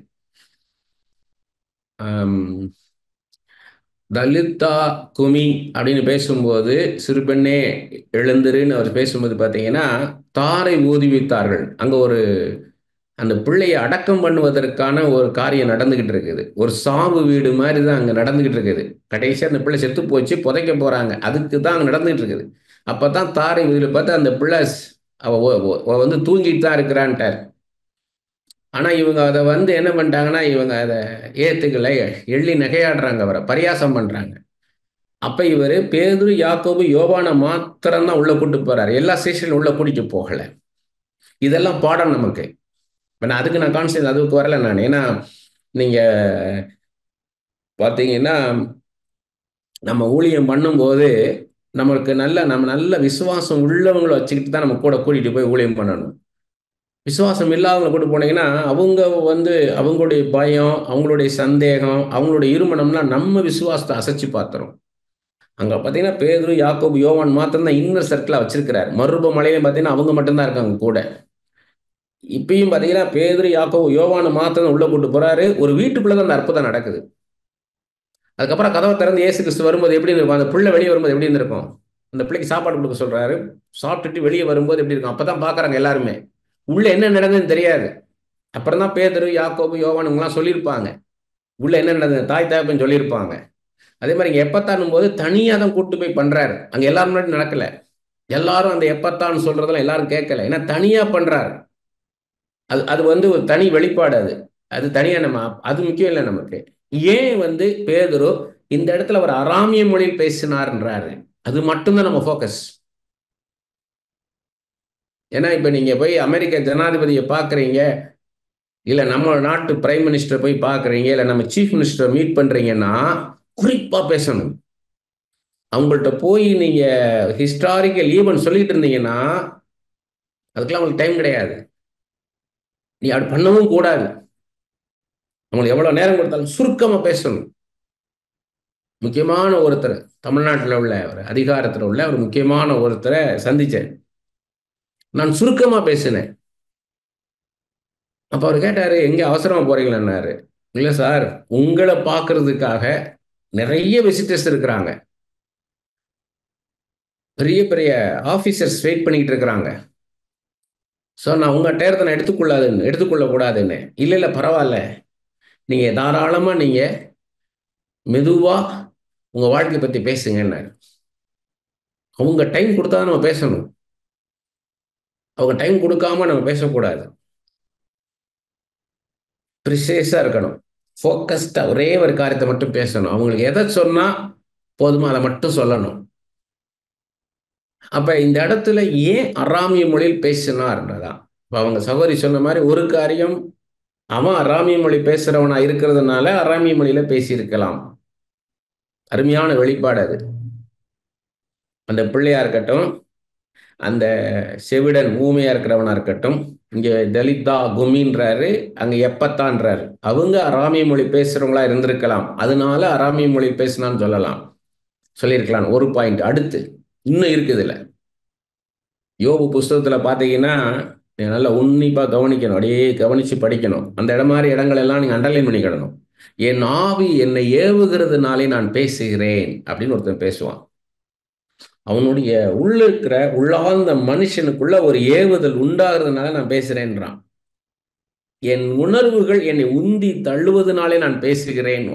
தலித்தா குமி அப்படின்னு பேசும்போது, சிறுபெண்ணே எழுந்திருன்னு அவர் பேசும்போது பார்த்தீங்கன்னா தாரை ஊதி வைத்தார்கள். அங்கே அந்த பிள்ளையை அடக்கம் பண்ணுவதற்கான ஒரு காரியம் நடந்துகிட்டு இருக்குது. ஒரு சாவு வீடு மாதிரி தான் அங்கே நடந்துகிட்டு இருக்குது. கடைசியாக அந்த பிள்ளை செத்து போச்சு, புதைக்க போறாங்க, அதுக்கு தான் அங்கே நடந்துகிட்டு இருக்குது. அப்போ தான் தாரை வீதியில் பார்த்து அந்த பிள்ளை அவ தூங்கிட்டு தான் இருக்கிறான்ட்டார். ஆனால் இவங்க அதை என்ன பண்ணிட்டாங்கன்னா, இவங்க அதை ஏற்றுக்கலை, எள்ளி நகையாடுறாங்க, அவரை பரியாசம் பண்ணுறாங்க. அப்போ இவர் பேதுரு, யாக்கோபு, யோவானை மாத்திரம்தான் உள்ளே கூட்டு போகிறார். எல்லா ஸ்டேஷன்லையும் உள்ளே கூட்டிட்டு போகலை. இதெல்லாம் பாடம் நமக்கு. இப்போ நான் அதுக்கு கான்செப்ட் அதுக்கு வரலை நான். ஏன்னா நீங்கள் பார்த்தீங்கன்னா நம்ம ஊழியம் பண்ணும்போது நம்ம நல்ல விசுவாசம் உள்ளவங்களை வச்சுக்கிட்டு தான் நம்ம கூட கூட்டிகிட்டு போய் ஊழியம் பண்ணணும். விசுவாசம் இல்லாதவங்களை கூட்டு போனீங்கன்னா அவங்க அவங்களுடைய பயம், அவங்களுடைய சந்தேகம், அவங்களுடைய இருமனம்லாம் நம்ம விசுவாசத்தை அசைச்சு பார்த்துரும். அங்கே பார்த்தீங்கன்னா பேதுரு, யாக்கோபு, யோவான் மாத்திரம்தான் இன்னர் சர்க்கிளாக வச்சிருக்கிறார். மறுரூப மலையில பார்த்தீங்கன்னா அவங்க மட்டும்தான் இருக்காங்க கூட. இப்பயும் பார்த்தீங்கன்னா பேதுரு, யாக்கோபு, யோவான் மாத்திரம் உள்ள கூட்டு போறாரு. ஒரு வீட்டுக்குள்ளே தான் அந்த அற்புதம் நடக்குது. அதுக்கப்புறம் கதவை திறந்து இயேசு கிறிஸ்து வரும்போது எப்படி இருக்கும், அந்த பிள்ளை வெளியே வரும்போது எப்படி இருந்திருக்கும், அந்த பிள்ளைக்கு சாப்பாடு கொடுக்க சொல்றாரு, சாப்பிட்டுட்டு வெளியே வரும்போது எப்படி இருக்கும், அப்பதான் பாக்குறாங்க எல்லாருமே. உள்ள என்ன நடந்ததுன்னு தெரியாது. அப்புறம் தான் பேதுரு, யாக்கோபு, யோவான் இவங்கெல்லாம் சொல்லியிருப்பாங்க உள்ள என்ன நடந்தது, தாய் தகப்பன் சொல்லியிருப்பாங்க. அதே மாதிரி இங்க எப்பத்தானும் போது தனியாக தான் கூட்டு போய் பண்றாரு. அங்க எல்லாரும் முன்னாடி நடக்கல. எல்லாரும் அந்த எப்பத்தான்னு சொல்றதெல்லாம் எல்லாரும் கேட்கல. ஏன்னா தனியா பண்றாரு. அது ஒரு தனி வெளிப்பாடு. அது தனியா அது முக்கியம் இல்லை நமக்கு. ஏன் பேதுரு இந்த இடத்துல அவர் அராமிய மொழியில் பேசினார்ன்றாரு? அது மட்டும்தான் நம்ம ஃபோக்கஸ். ஏன்னா இப்ப நீங்க போய் அமெரிக்க ஜனாதிபதியை பார்க்குறீங்க, இல்ல நம்ம நாட்டு பிரைம் மினிஸ்டர் போய் பார்க்குறீங்க, இல்ல நம்ம சீஃப் மினிஸ்டர் மீட் பண்றீங்கன்னா குறிப்பா பேசணும். அவங்கள்ட்ட போய் நீங்க ஹிஸ்டாரிக்கல் ஈவென்ட் சொல்லிட்டு இருந்தீங்கன்னா அதுக்கெல்லாம் அவங்களுக்கு டைம் கிடையாது. நீ அப்படி பண்ணவும் கூடாது. அவங்களுக்கு எவ்வளவு நேரம் கொடுத்தாலும் சுருக்கமா பேசணும். முக்கியமான ஒருத்தர், தமிழ்நாட்டில் உள்ள ஒரு அதிகாரத்தில் உள்ள ஒரு முக்கியமான ஒருத்தரை சந்திச்சேன். நான் சுருக்கமா பேசினேன். அப்ப அவர் கேட்டாரு, எங்க அவசரமா போறீங்களான்னாரு. இல்ல சார், உங்களை பார்க்கறதுக்காக நிறைய விசிட்டர்ஸ் இருக்கிறாங்க, பெரிய பெரிய ஆபீசர்ஸ் வெயிட் பண்ணிக்கிட்டு இருக்கிறாங்க. ஸோ நான் உங்க நேரத்தை நான் எடுத்துக்கொள்ள கூடாதுன்னு. இல்ல இல்ல பரவாயில்ல, நீங்க தாராளமா நீங்க மெதுவா உங்க வாழ்க்கை பத்தி பேசுங்கன்னாரு. அவங்க டைம் கொடுத்தா நம்ம பேசணும். அவங்க டைம் கொடுக்காம நம்ம பேசக்கூடாது. ப்ரிசைஸா இருக்கணும். ஃபோக்கஸ்டா ஒரே ஒரு காரியத்தை மட்டும் பேசணும். அவங்களுக்கு எதை சொன்னா போதுமோ அதை மட்டும் சொல்லணும். அப்ப இந்த இடத்துல ஏன் அராமிய மொழியில் பேசினார்ன்றதான். இப்ப அவங்க சகோதரி சொன்ன மாதிரி ஒரு காரியம், அவன் அராமிய மொழி பேசுறவனா இருக்கிறதுனால அராமிய மொழியில பேசியிருக்கலாம். அருமையான வெளிப்பாடு அது. அந்த பிள்ளையா இருக்கட்டும், அந்த செவிடன் ஊமையா இருக்கிறவனா இருக்கட்டும், இங்க தலிதா குமின்றாரு, அங்க எப்பத்தான்றாரு. அவங்க அராமிய மொழி பேசுறவங்களா இருந்திருக்கலாம், அதனால அராமிய மொழி பேசினான்னு சொல்லியிருக்கலாம். ஒரு பாயிண்ட். அடுத்து இன்னும் இருக்குது இல்ல, யோபு புஸ்தகத்துல பாத்தீங்கன்னா நீங்க நல்லா உன்னிப்பா கவனிக்கணும், அப்படியே கவனிச்சு படிக்கணும். அந்த இடம் மாதிரி இடங்கள் எல்லாம் நீங்க அண்டர்லைன் பண்ணிக்கிடணும். என் ஆவி என்னை ஏவுகிறதுனாலே நான் பேசுகிறேன் அப்படின்னு ஒருத்தன் பேசுவான். அவனுடைய உள்ள இருக்கிற உள்ளார்ந்த மனுஷனுக்குள்ள ஒரு ஏவுதல் உண்டாகிறதுனால நான் பேசுறேன்றான். என் உணர்வுகள் என்னை உந்தி தள்ளுவதனாலே நான் பேசுகிறேன்.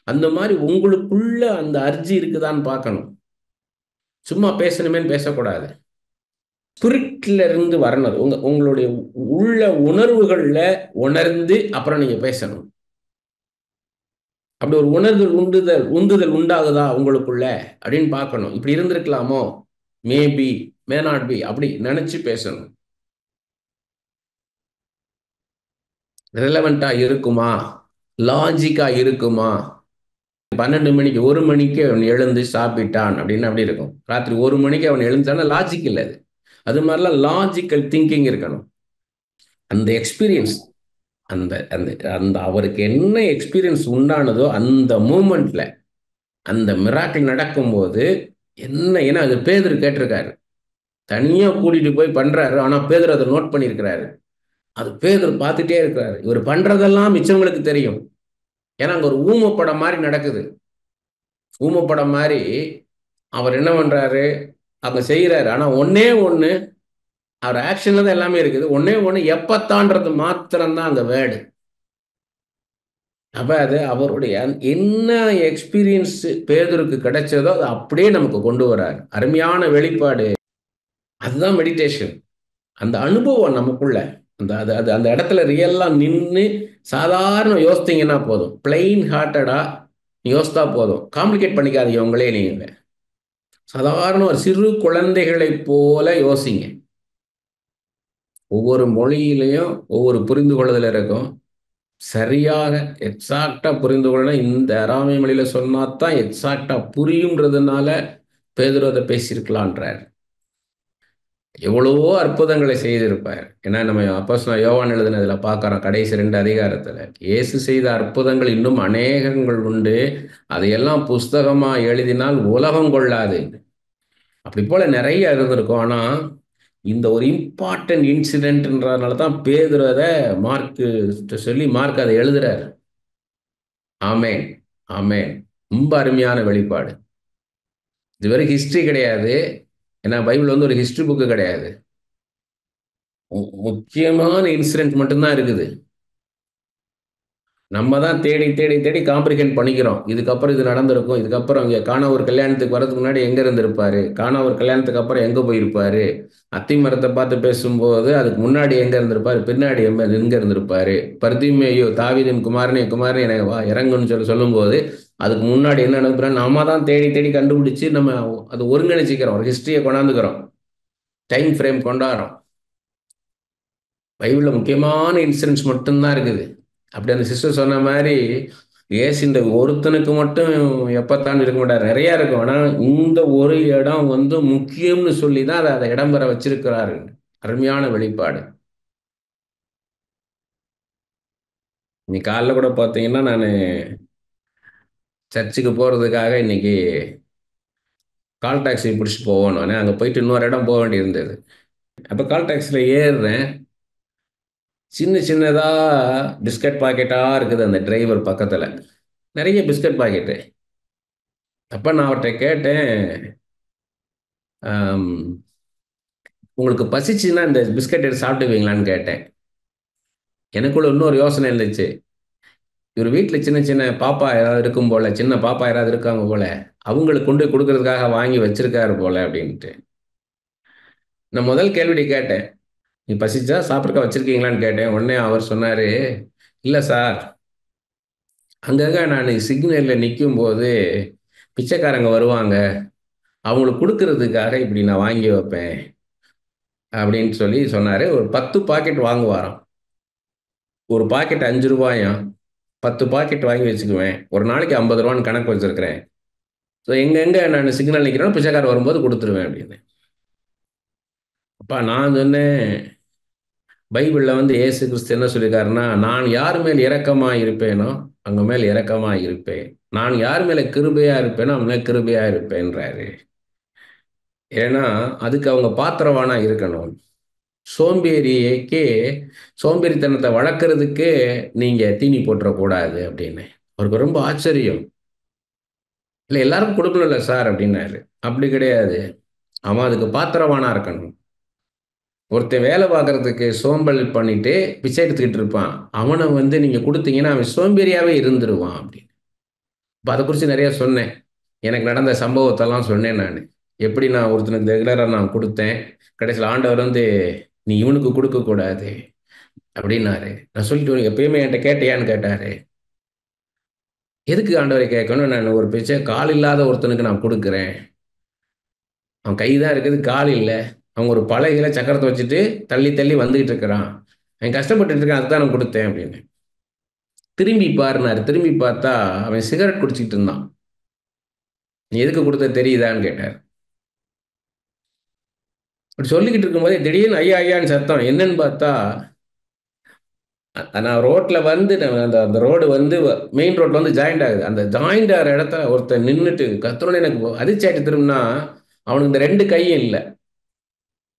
அந்த மாதிரி உங்களுக்குள்ள அந்த அர்ஜி இருக்குதான்னு பார்க்கணும். சும்மா பேசணுமேன்னு பேசக்கூடாது. ஸ்பிரிட்ல இருந்து வரணும். உங்களுடைய உள்ள உணர்வுகள்ல உணர்ந்து அப்புறம் நீங்க பேசணும். அப்படி ஒரு உந்துதல் உண்டாகுதா உங்களுக்குள்ள அப்படின்னு பார்க்கணும். இப்படி இருந்திருக்கலாமோ, மேபி, மே நாட் பி, அப்படி நினைச்சு பேசணும். ரிலவெண்டா இருக்குமா, லாஜிக்கா இருக்குமா? 12 மணிக்கு 1 மணிக்கு அவன் எழுந்து சாப்பிட்டான் அப்படின்னு அப்படி இருக்கும். ராத்திரி 1 மணிக்கு அவன் எழுந்தான லாஜிக் இல்லை. அது மாதிரிலாம் லாஜிக்கல் திங்கிங் இருக்கணும். அந்த எக்ஸ்பீரியன்ஸ், அந்த அந்த அந்த அவருக்கு என்ன எக்ஸ்பீரியன்ஸ் உண்டானதோ அந்த மூமெண்ட்ல, அந்த மிராக்கிள் நடக்கும்போது என்ன, ஏன்னா அது பேதுரு கேட்டிருக்காரு. தனியா கூட்டிட்டு போய் பண்றாரு, ஆனா பேதுரு அதை நோட் பண்ணியிருக்கிறாரு. அது பேதுரு பார்த்துட்டே இருக்கிறாரு. இவர் பண்றதெல்லாம் மிச்சவங்களுக்கு தெரியும். ஏன்னா அங்க ஒரு ஊமப்படம் மாதிரி நடக்குது. ஊமப்படம் மாதிரி அவர் என்ன பண்றாரு, அவங்க செய்யறாரு. ஆனா ஒன்னே ஒண்ணு, அவர் ஆக்ஷன்ல தான் எல்லாமே இருக்குது. ஒன்னே ஒண்ணு, எப்பத்தான்றது மாத்திரம்தான் அந்த வேர்டு. அப்ப அது அவருடைய என்ன எக்ஸ்பீரியன்ஸ் பேதுருக்கு கிடைச்சதோ அதை அப்படியே நமக்கு கொண்டு வராரு. அருமையான வெளிப்பாடு. அதுதான் மெடிடேஷன். அந்த அனுபவம் நமக்குள்ள அந்த அது அது அந்த இடத்துல ரியலா நின்று சாதாரண யோசித்தீங்கன்னா போதும். பிளெயின் ஹார்ட்டடா யோசித்தா போதும். காம்ப்ளிகேட் பண்ணிக்காதீங்க உங்களே. நீங்க சாதாரண ஒரு சிறு குழந்தைகளை போல யோசிங்க. ஒவ்வொரு மொழியிலையும் ஒவ்வொரு புரிந்து கொள்ளுதல் இருக்கும். சரியாக எக்ஸாக்டா புரிந்து கொள்ளணும். இந்த அராமை மொழியில சொன்னாதான் எக்ஸாக்டா புரியும்ன்றதுனால பேதுரு அதை பேசியிருக்கலான்றார். எவ்வளவோ அற்புதங்களை செய்திருப்பார். ஏன்னா நம்ம அப்போஸ்தலன் யோவான் எழுதினதுல பார்க்கிறோம், கடைசி 2 அதிகாரத்துல இயேசு செய்த அற்புதங்கள் இன்னும் அநேகங்கள் உண்டு, அதையெல்லாம் புஸ்தகமா எழுதினால் உலகம் கொள்ளாது. அப்படி போல நிறைய இருந்திருக்கும். ஆனா இந்த ஒரு இம்பார்ட்டன்ட் இன்சிடென்ட்ன்றதுனால தான் பேதுரு அதை மார்க் அதை எழுதுறாரு. ஆமேன், ஆமேன். ரொம்ப அருமையான வெளிப்பாடு. இது வரை ஹிஸ்டரி கிடையாது. ஏன்னா பைபிள் ஒரு ஹிஸ்டரி புக்கு கிடையாது. முக்கியமான இன்சிடென்ட் மட்டும்தான் இருக்குது. நம்ம தான் தேடி தேடி தேடி காம்ப்ரிஹெண்ட் பண்ணிக்கிறோம். இதுக்கப்புறம் இது நடந்திருக்கும். இதுக்கப்புறம் இங்க காணவர் கல்யாணத்துக்கு வரதுக்கு முன்னாடி எங்க இருந்திருப்பாரு? காணவர் கல்யாணத்துக்கு அப்புறம் எங்க போயிருப்பாரு? அத்தி மரத்த பார்த்து பேசும்போது, அதுக்கு முன்னாடி எங்க இருந்திருப்பாரு? பின்னாடி எங்க இருந்திருப்பாரு? பர்திமேயு தாவீதின் குமாரனே, குமாரனே எனக்கு வா இறங்குன்னு சொல்லும்போது, அதுக்கு முன்னாடி என்ன நடக்குதுன்னா, நாம தான் தேடி தேடி கண்டுபிடிச்சு நம்ம அத ஒருங்கிணைச்சுக்கிறோம். ஒரு ஹிஸ்டரிய கொண்டாந்துக்கிறோம். டைம் ஃப்ரேம் கொண்டாடுறோம். பைபிள்ல முக்கியமான இன்சிடென்ட்ஸ் மட்டும் தான் இருக்குது. அப்படி அந்த சிஸ்டர் சொன்ன மாரி, ஏசு இந்த ஒருத்தனுக்கு மட்டும் எப்பத்தான் இருக்க மாட்டாரு. நெறைய இருக்கும். ஆனா, இந்த ஒரு இடம் வந்து முக்கியம்னு சொல்லி தான் அத இடம் பெற வச்சிருக்கிறாரு. அருமையான வெளிப்பாடு. இன்னைக்கு காலைல கூட பார்த்தீங்கன்னா, நானு சர்ச்சுக்கு போறதுக்காக இன்னைக்கு கால் டாக்ஸி புடிச்சுட்டு போவோம் நானு. அங்க போயிட்டு இன்னொரு இடம் போ வேண்டியிருந்தது. அப்ப கால் டாக்ஸில ஏறுறேன். சின்ன சின்னதா பிஸ்கட் பாக்கெட்டா இருக்குது அந்த டிரைவர் பக்கத்துல. நெறைய பிஸ்கட் பாக்கெட்டு. அப்ப நான் அவர்ட்ட கேட்டேன், "அம் உங்களுக்கு பசிச்சுன்னா இந்த பிஸ்கட் எடுத்து சாப்பிட்டுக்குவீங்களான்னு?" கேட்டேன். எனக்குள்ள இன்னொரு யோசனை இருந்துச்சு. இவரு வீட்ல சின்ன சின்ன பாப்பா ஏதாவது இருக்கும் போல, சின்ன பாப்பா யாராவது இருக்காங்க போல. அவங்களுக்கு கொண்டு போய் குடுக்கறதுக்காக வாங்கி வச்சிருக்காரு போல அப்டின்ட்டு. நான் முதல் கேள்வி கேட்டேன். "நீ பசிச்சா சாப்பிடறதுக்கு வச்சிருக்கீங்களான்னு?" கேட்டேன். உடனே அவர் சொன்னாரு, "இல்ல சார். அங்கங்க நானு சிக்னல்ல நிக்கும்போது பிச்சைக்காரங்க வருவாங்க. அவங்களுக்கு குடுக்கறதுக்காக இப்படி நான் வாங்கி வைப்பேன்." அப்படின்னு சொல்லி சொன்னாரு. ஒரு 10 பாக்கெட் வாங்குவாராம். ஒரு பாக்கெட் ரூ. 5 10 பாக்கெட் வாங்கி வச்சுக்குவேன். ஒரு நாளைக்கு ரூ. 50ன்னு கணக்கு வச்சிருக்கிறேன். ஸோ எங்கெங்க நான் சிக்னல் நிக்கிறேனோ பிச்சைக்காரன் வரும்போது குடுத்துருவேன் அப்படின்னு. அப்ப நான் சொன்னேன், பைபிள்ல வந்து இயேசு கிறிஸ்து என்ன சொல்லியிருக்காருன்னா, "நான் யார் மேல் இரக்கமா இருப்பேனோ, அவங்க மேல் இரக்கமா இருப்பேன். நான் யார் மேல கிருபையா இருப்பேனோ, அவங்க மேல கிருபையா இருப்பேன்றாரு." ஏன்னா, அதுக்கு அவங்க பாத்திரவானா இருக்கணும். சோம்பேறிக்கு சோம்பேறித்தனத்த வளர்க்கறதுக்கு நீங்க தீனி போட்டுறக்கூடாது அப்படின்னு. அவருக்கு ரொம்ப ஆச்சரியம். "இல்ல எல்லாருக்கும் குடுக்கணும்ல சார்" அப்படின்னாரு. "அப்படி கிடையாது. அவன் அதுக்கு பாத்திரவானா இருக்கணும். ஒருத்தன் வேலை பார்க்கறதுக்கு சோம்பல் பண்ணிட்டு பிச்சை எடுத்துக்கிட்டு இருப்பான். அவன வந்து நீங்க குடுத்தீங்கன்னா, அவன் சோம்பேறியாவே இருந்துருவான்" அப்படின்னு. அப்ப அத குறிச்சு நெறைய சொன்னேன். எனக்கு நடந்த சம்பவத்தெல்லாம் சொன்னேன் நானு. எப்படி நான் ஒருத்தனுக்கு ரெகுலரா நான் குடுத்தேன். கடைசியில ஆண்டவர் வந்து, "நீ இவனுக்கு குடுக்கக்கூடாது" அப்படின்னாரு. நான் சொல்லிட்டு எப்பயுமே என்ட்ட கேட்டியான்னு கேட்டாரு. எதுக்கு ஆண்டவரே கேட்கணும்? நான் ஒரு பிச்சை கால் இல்லாத ஒருத்தனுக்கு நான் குடுக்குறேன். அவன் கை தான் இருக்குது, கால் இல்ல. அவன் ஒரு பலகையில சக்கரத்த வச்சுட்டு தள்ளி, தள்ளி வந்துகிட்டு இருக்கிறான். அவன் கஷ்டப்பட்டுட்டு இருக்கான். அதுக்கு தான் நான் குடுத்தேன் அப்படின்னு. திரும்பி பாருன்னாரு. திரும்பி பார்த்தா அவன் சிகரெட் குடிச்சிட்டு இருந்தான். "நீ எதுக்கு குடுத்த தெரியுதான்னு?" கேட்டாரு. அப்படி சொல்லிக்கிட்டு இருக்கும்போதே திடீர்னு ஐயா! ஐயான்னு சத்தம். என்னன்னு பார்த்தா, நான் ரோட்ல வந்து அந்த அந்த ரோடு வந்து மெயின் ரோட்ல வந்து ஜாயிண்ட் ஆகுது. அந்த ஜாயிண்ட் ஆகுற இடத்துல ஒருத்தன் நின்னுட்டு கத்துனோனே எனக்கு அதிர்ச்சி ஆயிட்டு திரும்புனா, அவனுக்கு இந்த 2 கையும் இல்ல.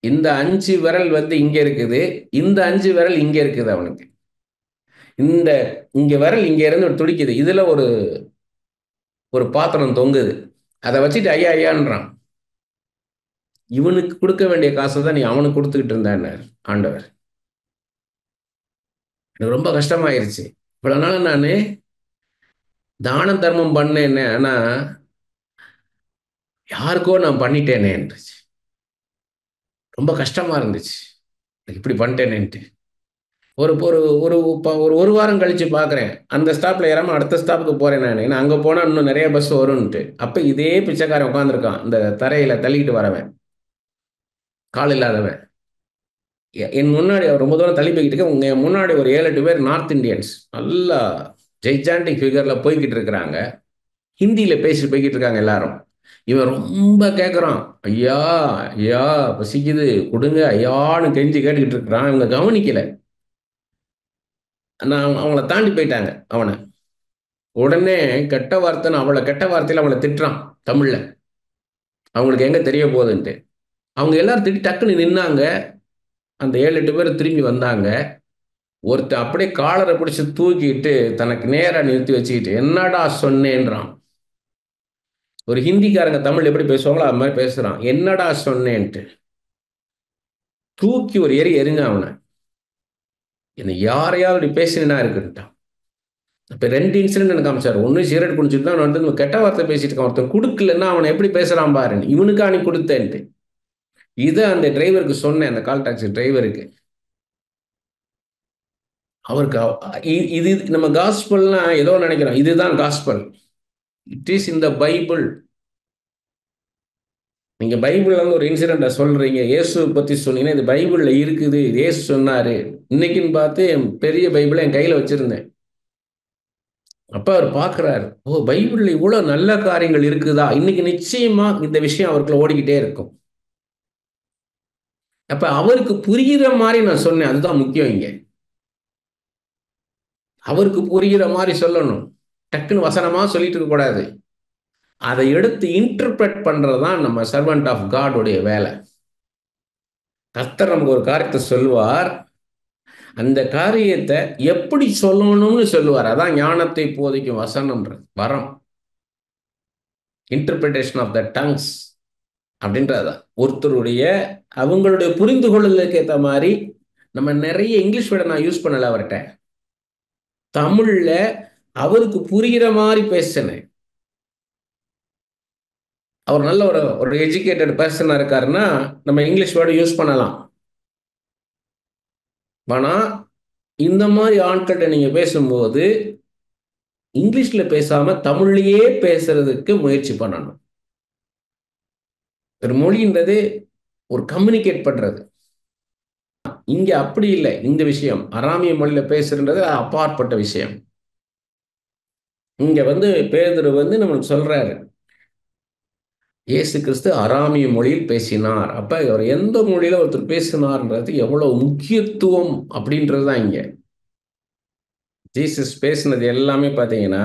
இந்த 5 விரல் வந்து இங்க இருக்குது. இந்த 5 விரல் இங்க இருக்குது அவனுக்கு. இந்த இங்க விரல் இங்க இருந்து துடிக்குது. இதுல ஒரு ஒரு பாத்திரம் தொங்குது. அத வச்சுட்டு ஐயா! ஐயான்றான். இவனுக்கு குடுக்க வேண்டிய காச தான் நீ அவனுக்கு குடுத்துக்கிட்டு இருந்தன்னாரு ஆண்டவர். எனக்கு ரொம்ப கஷ்டமாயிருச்சு. இவ்வளவு நாள் நானு தானம், தர்மம் பண்ணேன்னு. ஆனா, யாருக்கோ நான் பண்ணிட்டேனேன்ருச்சு. ரொம்ப கஷ்டமா இருந்துச்சு. இப்படி பண்ணிட்டேனேன்ட்டு. ஒரு ஒரு ஒரு ஒரு 1 வாரம் கழிச்சு பார்க்குறேன். அந்த ஸ்டாப்ல ஏறாம அடுத்த ஸ்டாப்புக்கு போறேன் நானு. ஏன்னா அங்க போனா இன்னும் நெறைய பஸ் வரும்ன்ட்டு. அப்ப இதே பிச்சைக்காரன் உட்கார்ந்திருக்கான். இந்த தரையில தள்ளிக்கிட்டு வரவன். கால் இல்லாதவன். என் முன்னாடி அவர் ரொம்ப தூரம் தள்ளி போய்க்கிட்டு இருக்கேன். என் முன்னாடி ஒரு 7, 8 பேர் நார்த் இண்டியன்ஸ். நல்லா ஜைஜாண்டிக் ஃபிகர்ல போய்க்கிட்டு இருக்கிறாங்க. ஹிந்தியில பேசிட்டு போய்க்கிட்டு இருக்காங்க எல்லாரும். இவன் ரொம்ப கேட்குறான். "ஐயா! ஐயா! பசிக்குது. குடுங்க ஐயான்னு" கெஞ்சி கேட்டுக்கிட்டு இருக்கிறான். இவங்க கவனிக்கல. நான் அவங்கள தாண்டி போயிட்டாங்க அவன. உடனே கெட்ட வார்த்தைன்னு அவ்வளோ கெட்ட வார்த்தையில அவங்கள திட்டுறான் தமிழ்ல. அவங்களுக்கு எங்க தெரிய போகுதுன்ட்டு. அவங்க எல்லாரும் திட்டி டக்குன்னு நின்னாங்க. அந்த 7, 8 பேர் திரும்பி வந்தாங்க. ஒருத்தன் அப்படியே காலர பிடிச்சு தூக்கிட்டு தனக்கு நேரா நிறுத்தி வச்சுக்கிட்டு, "என்னடா சொன்னேன்றான்." ஒரு ஹிந்திக்காரங்க தமிழ்ல எப்படி பேசுவாங்களோ அது மாரி பேசுறான். "என்னடா சொன்னேன்ட்டு." தூக்கி ஒரு எறி எறிஞ்சான் அவன. "என்ன யாரையாவது இப்படி பேசினேனா இருக்குன்ட்டான்." இப்போ 2 இன்சிடென்ட் எனக்கு காமிச்சார். ஒண்ணு சிகரெட் குடிச்சிட்டு தான் வந்து கெட்ட வார்த்தை பேசிட்டு இருக்கான். ஒருத்தன் குடுக்கலன்னா அவனை எப்படி பேசுறான் பாருன்னு. இவனுக்கா நீ குடுத்தேன்ட்டு. இத அந்த டிரைவருக்கு சொன்னேன். அந்த கால் டாக்ஸி டிரைவருக்கு. அவருக்கு இது நம்ம காஸ்பல்னா ஏதோ நினைக்கிறோம். இதுதான் gospel. It is in the Bible. நீங்க பைபிள்ல இருந்து ஒரு இன்சிடென்ட சொல்றீங்க. இயேசுவை பத்தி சொன்னீங்கன்னா, இது பைபிள்ல இருக்குது. இது இயேசு சொன்னாரு. இன்னைக்குன்னு பார்த்து என் பெரிய பைபிளை என் கையில வச்சிருந்தேன். அப்ப அவர் பார்க்கிறாரு. ஓ! பைபிள்ல இவ்வளவு நல்ல காரியங்கள் இருக்குதா? இன்னைக்கு நிச்சயமா இந்த விஷயம் அவருக்குள்ள ஓடிக்கிட்டே இருக்கும். அப்ப அவருக்கு புரிகிற மாரி நான் சொன்னேன். அதுதான் முக்கியம் இங்க. அவருக்கு புரிகிற மாரி சொல்லணும். டக்குன்னு வசனமா சொல்லிட்டு இருக்கக்கூடாது. அதை எடுத்து இன்டர்பிரட் பண்றது தான் நம்ம சர்வன்ட் ஆஃப் காட் உடைய வேலை. கர்த்தர் நமக்கு ஒரு காரியத்தை சொல்லுவார். அந்த காரியத்தை எப்படி சொல்லணும்னு சொல்லுவார். அதான் ஞானத்தை போதிக்கும் வசனம்ன்றது வரம். இன்டர்பிரிட்டேஷன் ஆஃப் த டங்ஸ் அப்படின்றத ஒருத்தருடைய அவங்களுடைய புரிந்து கொள்ளுதலுக்கு ஏற்ற மாதிரி நம்ம நிறைய இங்கிலீஷ் வேர்டை நான் யூஸ் பண்ணல அவர்கிட்ட. தமிழ்ல அவருக்கு புரிகிற மாதிரி பேசினேன். அவர் நல்ல ஒரு எஜுகேட்டட் பர்சனா இருக்காருன்னா நம்ம இங்கிலீஷ் வேர்டு யூஸ் பண்ணலாம். ஆனா இந்த மாதிரி ஆட்கள்கிட்ட நீங்க பேசும்போது இங்கிலீஷ்ல பேசாம தமிழ்லயே பேசுறதுக்கு முயற்சி பண்ணணும். ஒரு மொழின்றது ஒரு கம்யூனிகேட் பண்றது. இங்க அப்படி இல்லை. இந்த விஷயம் அராமிய மொழியில பேசுறது அப்பாற்பட்ட விஷயம். இங்க வந்து பேதுரு வந்து நம்மளுக்கு சொல்றாரு, இயேசு கிறிஸ்து அராமிய மொழியில் பேசினார். அப்ப அவர் எந்த மொழியில ஒருத்தர் பேசினார்ன்றது எவ்வளவு முக்கியத்துவம் அப்படின்றதுதான் இங்க. ஜீசஸ் பேசினது எல்லாமே பார்த்தீங்கன்னா,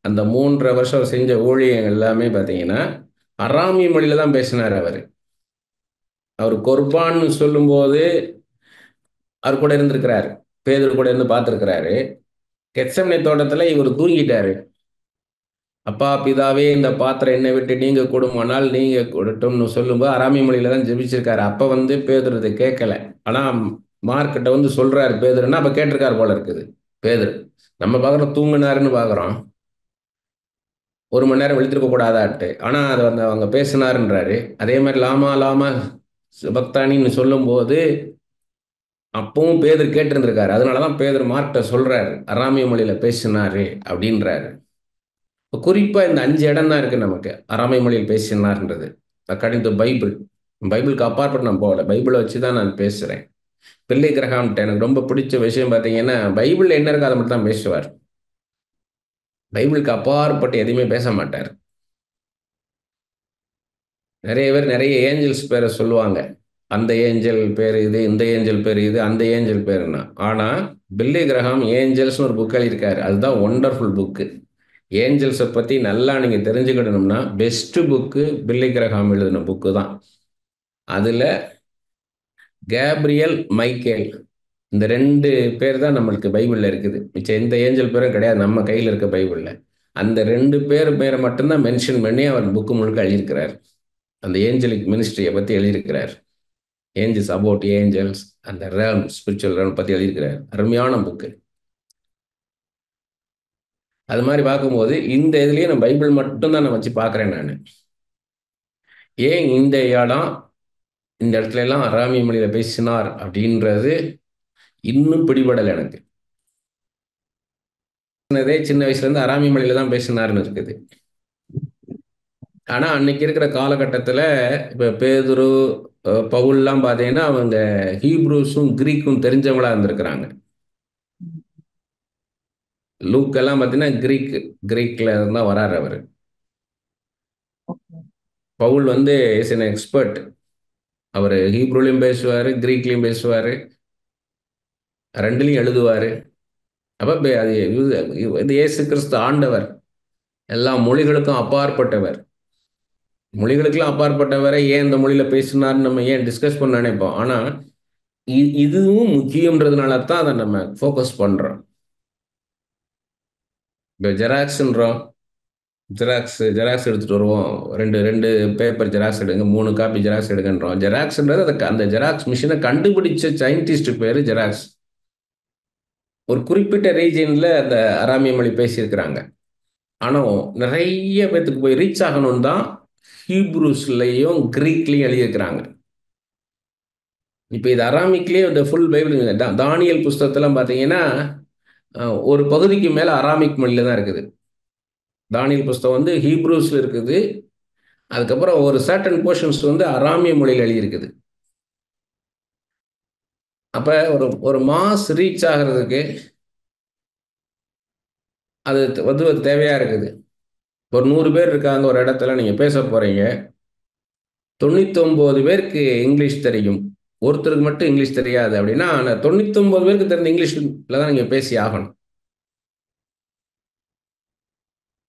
அந்த 3.5 வருஷம் செஞ்ச ஊழியம் எல்லாமே பார்த்தீங்கன்னா, அராமிய மொழியில தான் பேசினார் அவர். அவர் கொர்பான்னு சொல்லும்போது அவர் கூட இருந்திருக்கிறாரு. பேதுரு கூட இருந்து பார்த்துருக்கிறாரு. கெத்செமனே தோட்டத்துல இவர் தூங்கிட்டாரு. அப்பா பிதாவே இந்த பாத்திரம் என்னை விட்டு நீங்க கொடுமானால் நீங்க கொடுட்டும்னு சொல்லும்போது அராமிய மொழியில தான் ஜெபிச்சிருக்காரு. அப்ப வந்து பேதுரு இதை கேட்கல. ஆனா மார்க்கிட்ட வந்து சொல்றாரு பேதுருன்னா அப்ப கேட்டிருக்காரு போல இருக்குது பேதுரு. நம்ம பார்க்குறோம் தூங்குனாருன்னு பார்க்குறோம். 1 மணி நேரம் விழித்திருக்க கூடாதாட்டு. ஆனா அதை வந்து அவங்க பேசினாருன்றாரு. அதே மாதிரி லாமா லாமா பக்தானின்னு சொல்லும்போது அப்பவும் பேதுரு கேட்டிருந்திருக்காரு. அதனாலதான் பேதுரு மார்க்கிட்ட சொல்றாரு அராமிய மொழியில பேசினாரு அப்படின்றாரு. குறிப்பா இந்த 5 இடம் தான் இருக்கு நமக்கு அராமை மொழியில் பேசினார்ன்றது. According to Bible. பைபிளுக்கு அப்பாற்பட்டு நான் போகல. பைபிளை வச்சுதான் நான் பேசுறேன். பிள்ளை கிரகாம்கிட்ட எனக்கு ரொம்ப பிடிச்ச விஷயம் பார்த்தீங்கன்னா, பைபிள்ல என்ன இருக்கோ அதை மட்டும் தான் பேசுவார். பைபிளுக்கு அப்பாற்பட்டு எதையுமே பேச மாட்டார். நிறைய பேர் நிறைய ஏஞ்சல்ஸ் பேரை சொல்லுவாங்க. அந்த ஏஞ்சல் பேர் இது, இந்த ஏஞ்சல் பேர் இது, அந்த ஏஞ்சல் பேருன்னா. ஆனா பில்லி கிரகாம் ஏஞ்சல்ஸ்னு ஒரு புக் எழுதியிருக்காரு. அதுதான் ஒண்டர்ஃபுல் புக்கு. ஏஞ்சல்ஸை பற்றி நல்லா நீங்கள் தெரிஞ்சுக்கிடணும்னா பெஸ்ட் புக்கு பில்லி கிரகாம் எழுதின புக்கு தான். அதில் கேப்ரியல் மைக்கேல் இந்த 2 பேர் தான் நம்மளுக்கு பைபிளில் இருக்குது. மிச்சம் எந்த ஏஞ்சல் பேரும் கிடையாது நம்ம கையில் இருக்க பைபிளில். அந்த 2 பேரை மட்டும்தான் மென்ஷன் பண்ணி அவர் புக்கு முழுக்க எழுதியிருக்கிறார். அந்த ஏஞ்சலிக் மினிஸ்ட்ரியை பற்றி எழுதியிருக்கிறார். ஏஞ்சல்ஸ் அபவுட் ஏஞ்சல்ஸ் அந்த ரேம் ஸ்பிரிச்சுவல் ரேம் பற்றி எழுதியிருக்கிறார். அருமையான புக்கு. அது மாதிரி பார்க்கும்போது இந்த இதுலேயே நான் பைபிள் மட்டும்தான் நான் வச்சு பார்க்குறேன். நான் ஏன் இந்த இடம் இந்த இடத்துல எல்லாம் அராமிய மொழியில பேசினார் அப்படின்றது இன்னும் பிடிபடலை எனக்கு. சின்ன வயசுல இருந்து அராமிய மொழியில தான் பேசினார்னு இருக்குது. ஆனா அன்னைக்கு இருக்கிற காலகட்டத்துல இப்ப பேதுரு பவுல்லாம் பார்த்தீங்கன்னா அவங்க ஹீப்ரூஸும் கிரீக்கும் தெரிஞ்சவங்களா இருந்திருக்கிறாங்க. லூக் எல்லாம் பார்த்தீங்கன்னா கிரீக்ல தான் வராரு அவரு. பவுல் வந்து இஸ் an எக்ஸ்பர்ட். அவர் ஹீப்ரூலையும் பேசுவாரு, கிரீக்லையும் பேசுவாரு, 2லையும் எழுதுவாரு. அப்ப அது இது இயேசு கிறிஸ்து ஆண்டவர், எல்லா மொழிகளுக்கும் அப்பாற்பட்டவர். மொழிகளுக்கெல்லாம் அப்பாற்பட்டவரை ஏன் இந்த மொழியில பேசினார்னு நம்ம ஏன் டிஸ்கஸ் பண்ண நினைப்போம். ஆனா இதுவும் முக்கியம்ன்றதுனால தான் அதை நம்ம ஃபோக்கஸ் பண்றோம். இப்போ ஜெராக்ஸ்ன்றோம். ஜெராக்ஸ் எடுத்துட்டு வருவோம். ரெண்டு பேப்பர் ஜெராக்ஸ் எடுங்க, 3 காப்பி ஜெராக்ஸ் எடுங்கன்றோம். ஜெராக்ஸ்ன்றது அந்த ஜெராக்ஸ் மிஷினை கண்டுபிடிச்ச சயின்டிஸ்ட் பேரு ஜெராக்ஸ். ஒரு குறிப்பிட்ட ரீஜியன்ல அந்த அராமிய மொழி பேசியிருக்கிறாங்க. ஆனா, நிறைய பேத்துக்கு போய் ரீச் ஆகணும்னு தான் ஹீப்ரூஸ்லயும், கிரீக்லயும் எழுதியிருக்கிறாங்க. இப்ப இது அராமிக்லயே இந்த ஃபுல் பைபிள் தானியேல் புஸ்தகத்தெல்லாம் பார்த்தீங்கன்னா, ஒரு பகுதிக்கு மேல அராமிக் மொழியில தான் இருக்குது. தானியேல் புஸ்தகம் வந்து ஹீப்ரூஸ்ல இருக்குது. அதுக்கப்புறம் ஒரு சர்டன் போர்ஷன்ஸ் வந்து அராமிய மொழியில எழுதியிருக்குது. அப்ப ஒரு ஒரு மாஸ் ரீச் ஆகுறதுக்கு அது வந்து ஒரு தேவையா இருக்குது. ஒரு 100 பேர் இருக்காங்க ஒரு இடத்துல, நீங்க பேச போறீங்க. 99 பேருக்கு இங்கிலீஷ் தெரியும். ஒருத்தருக்கு மட்டும் இங்கிலீஷ் தெரியாது அப்படின்னா, அந்த 99 பேருக்கு தெரிந்த இங்கிலீஷ்ல தான் நீங்க பேசி ஆகணும்.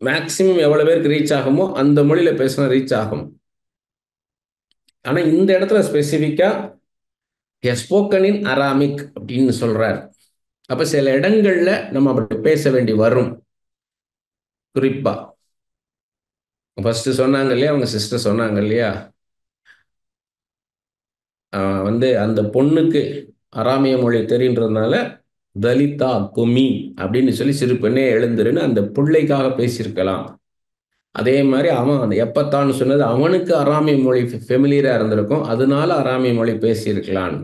மேக்ஸிமம் எவ்வளவு பேருக்கு ரீச் ஆகுமோ அந்த மொழியில பேசினா ரீச் ஆகும். ஆனா இந்த இடத்துல ஸ்பெசிஃபிக்கா ஸ்போக்கன் இன் அராமிக் அப்படின்னு சொல்றாரு. அப்ப சில இடங்கள்ல நம்ம அப்படி பேச வேண்டி வரும். குறிப்பா ஃபர்ஸ்ட் சொன்னாங்க இல்லையா, அவங்க சிஸ்டர் சொன்னாங்க இல்லையா, வந்து அந்த பொண்ணுக்கு அராமிய மொழி தெரியுன்றதுனால தலிதா குமி அப்படின்னு சொல்லி சிறு பெண்ணே எழுந்துருன்னு அந்த பிள்ளைக்காக பேசியிருக்கலாம். அதே மாதிரி அவன் அந்த எப்பத்தான்னு சொன்னது அவனுக்கு அராமிய மொழி ஃபெமிலியரா இருந்திருக்கும், அதனால அராமிய மொழி பேசியிருக்கலாம்.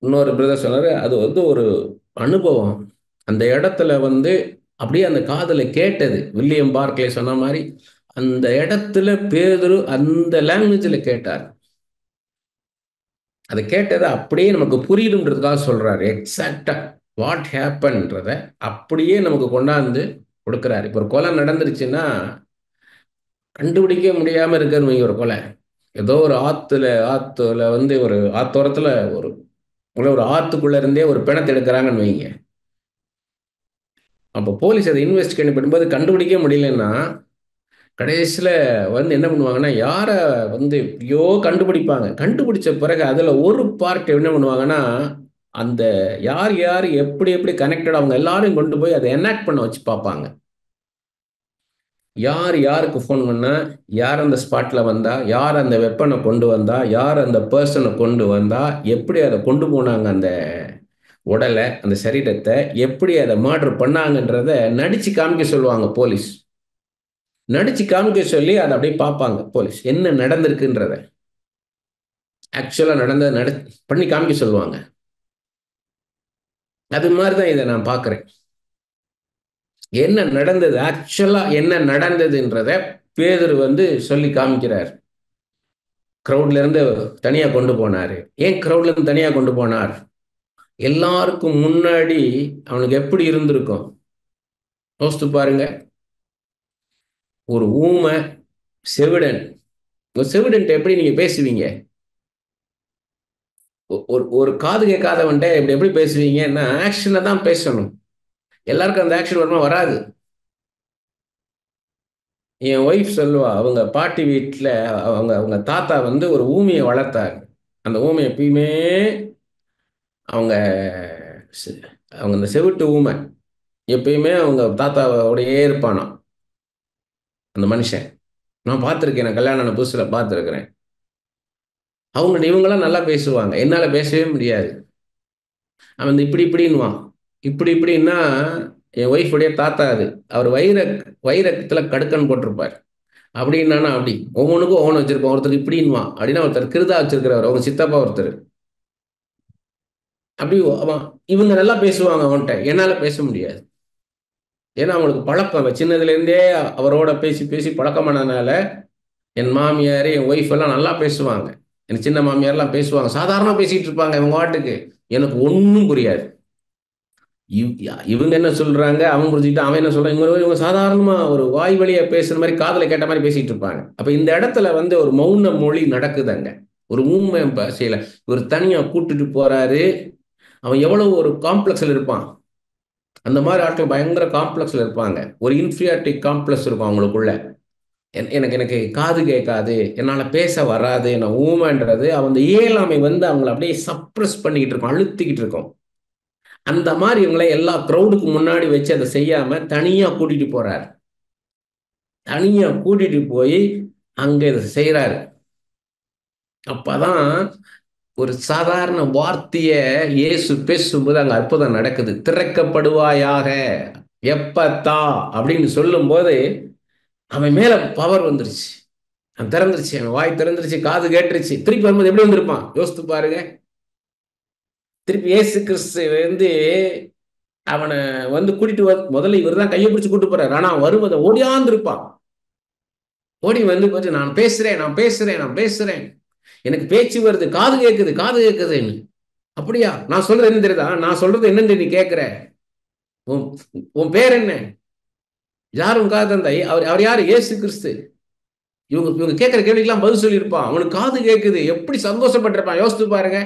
இன்னொரு பிரதர் சொன்னாரு, அது வந்து ஒரு அனுபவம். அந்த இடத்துல வந்து அப்படியே அந்த காதுல கேட்டது. வில்லியம் பார்க்லே சொன்ன மாதிரி அந்த இடத்துல பேதுரு அந்த லாங்குவேஜ்ல கேட்டார். அதை கேட்டதை அப்படியே நமக்கு புரியுதுன்றதுக்காக சொல்றாரு. எக்ஸாக்டா வாட் ஹேப்பன்றத அப்படியே நமக்கு கொண்டாந்து கொடுக்குறாரு. இப்போ ஒரு கொலை நடந்துருச்சுன்னா கண்டுபிடிக்க முடியாம இருக்கிற ஒரு கொலை, ஏதோ ஒரு ஆத்துல வந்து ஒரு ஆத்தோரத்துல ஒரு ஒரு ஆத்துக்குள்ள இருந்தே ஒரு பிணத்தை எடுக்கிறாங்கன்னு வைங்க. அப்போ போலீஸ் அதை இன்வெஸ்டிகேட் பண்ணும்போது கண்டுபிடிக்க முடியலன்னா கடைசியில் வந்து என்ன பண்ணுவாங்கன்னா, யாரை வந்து எப்படியோ கண்டுபிடிப்பாங்க. கண்டுபிடிச்ச பிறகு அதில் ஒரு பார்ட் என்ன பண்ணுவாங்கன்னா, அந்த யார் யார் எப்படி எப்படி கனெக்டட் அவங்க எல்லாரையும் கொண்டு போய் அதை எனாக்ட் பண்ண வச்சு பார்ப்பாங்க. யார் யாருக்கு ஃபோன் பண்ணா, யார் அந்த ஸ்பாட்டில் வந்தா, யார் அந்த வெப்பனை கொண்டு வந்தா, யார் அந்த பர்சனை கொண்டு வந்தா, எப்படி அதை கொண்டு போனாங்க அந்த உடலை, அந்த சரீரத்தை எப்படி அதை மர்டர் பண்ணாங்கன்றத நடிச்சு காமிக்க சொல்லுவாங்க போலீஸ். நடிச்சு காமிக்க சொல்லி அதை அப்படியே பார்ப்பாங்க போலீஸ், என்ன நடந்திருக்குன்றத ஆக்சுவலா நடந்த பண்ணி காமிக்க சொல்லுவாங்க. அது மாதிரிதான் இதை நான் பார்க்கிறேன். என்ன நடந்தது, ஆக்சுவலா என்ன நடந்ததுன்றத பேதுரு வந்து சொல்லி காமிக்கிறார். கிரௌட்ல இருந்து தனியா கொண்டு போனாரு. ஏன் கிரௌட்ல இருந்து தனியா கொண்டு போனார்? எல்லாருக்கும் முன்னாடி அவனுக்கு எப்படி இருந்திருக்கும் யோசித்து பாருங்க. ஒரு ஊமை, செவிடன். செவிடன்ட்ட எப்படி நீங்க பேசுவீங்க? ஒரு ஒரு காது கேட்காதவன்ட்ட இப்படி எப்படி பேசுவீங்கன்னா ஆக்ஷனை தான் பேசணும். எல்லாருக்கும் அந்த ஆக்ஷன் வருமா? வராது. என் ஒய்ஃப் சொல்லுவா, அவங்க பாட்டி வீட்டில் அவங்க அவங்க தாத்தா வந்து ஒரு ஊமையை வளர்த்தாங்க. அந்த ஊமை எப்பயுமே அவங்க அவங்க இந்த செவிட்டு ஊமை எப்பயுமே அவங்க தாத்தாவோடையே இருப்பானா அந்த மனுஷன். நான் பார்த்துருக்கேன், நான் கல்யாணம் புதுசில் பார்த்துருக்கிறேன். அவங்க இவங்களாம் நல்லா பேசுவாங்க, என்னால் பேசவே முடியாது. அவன் இப்படி இப்படின்னுவான். இப்படி இப்படின்னா என் ஒய்ஃபுடைய தாத்தா அது. அவர் வைரத்தில் கடுக்கன் போட்டிருப்பார். அப்படின்னா அப்படி ஒவ்வொன்றுக்கும் ஒவ்வொன்று வச்சிருப்போம். ஒருத்தர் இப்படின்வான் அப்படின்னா, ஒருத்தர் கிருதா வச்சிருக்கிறவர் அவங்க சித்தப்பா ஒருத்தர். அப்படி அவன் இவங்க நல்லா பேசுவாங்க, அவன்கிட்ட என்னால் பேச முடியாது. ஏன்னா அவங்களுக்கு பழக்கம், சின்னதுலேருந்தே அவரோட பேசி பேசி பழக்கமானதுனால என் மாமியார் என் ஒய்ஃப் எல்லாம் நல்லா பேசுவாங்க. என் சின்ன மாமியார்லாம் பேசுவாங்க, சாதாரணமாக பேசிகிட்டு இருப்பாங்க இவங்க வாட்டுக்கு. எனக்கு ஒன்றும் புரியாது. இவங்க என்ன சொல்றாங்க, அவன் புரிஞ்சுக்கிட்டு அவன் என்ன சொல்றான், இவங்க சாதாரணமா ஒரு வாய் வழியா பேசுற மாதிரி காதுல கேட்ட மாதிரி பேசிட்டு இருப்பாங்க. அப்ப இந்த இடத்துல வந்து ஒரு மௌன மொழி நடக்குதுங்க. ஒரு ஊமை பாஷையில ஒரு தனியா கூட்டிட்டு போறாரு. அவன் எவ்வளவு ஒரு காம்ப்ளெக்ஸ்ல இருப்பான். அந்த மாதிரி ஆட்கள் பயங்கர காம்ப்ளெக்ஸ்ல இருப்பாங்க. ஒரு இன்ஃபீரியாரிட்டி காம்ப்ளெக்ஸ் இருக்கும் அவங்களுக்குள்ள. எனக்கு எனக்கு காது கேட்காது, என்னால பேச வராது, நான் ஊமைன்றது அவன் இயலாமை வந்து அவங்களை அப்படியே சப்ரஸ் பண்ணிக்கிட்டு இருக்கும், அழுத்திக்கிட்டு இருக்கும். அந்த மாதிரி இவங்களை எல்லா க்ரௌடுக்கு முன்னாடி வச்சு அதை செய்யாம தனியா கூட்டிட்டு போறாரு. தனியா கூட்டிட்டு போய் அங்க இதை செய்யறாரு. அப்பதான் ஒரு சாதாரண வார்த்தைய இயேசு பேசும்போது அங்க அற்புதம் நடக்குது. திறக்கப்படுவாயாக, எப்பத்தா அப்படின்னு சொல்லும்போது அவன் மேல பவர் வந்துருச்சு. அவன் திறந்துருச்சு, அவன் வாய் திறந்துருச்சு, காது கேட்டுருச்சு. திருப்பி வரும்போது எப்படி வந்திருப்பான் யோசித்து பாருங்க. திருப்பி இயேசு கிறிஸ்து அவனை கூட்டிட்டு முதல்ல இவர் தான் கையை பிடிச்சு கூட்டு போறாரு. ஆனா அவன் வருவதை ஓடியாந்து இருப்பான். ஓடி பார்த்து, நான் பேசுறேன், நான் பேசுறேன், நான் பேசுறேன், எனக்கு பேச்சு வருது, காது கேட்குது, காது கேட்குதுன்னு. அப்படியா? நான் சொல்றது என்ன தெரியுதா? நான் சொல்றது என்னன்னு நீ கேட்கிற? உன் உன் பேர் என்ன? யார் உன் காது தந்தை? அவர் அவர் யாரு? இயேசு கிறிஸ்து. இவங்க கேட்கிற கேள்விக்கெல்லாம் பதில் சொல்லியிருப்பான். அவனுக்கு காது கேட்குது. எப்படி சந்தோஷப்பட்டிருப்பான் யோசித்து பாருங்க.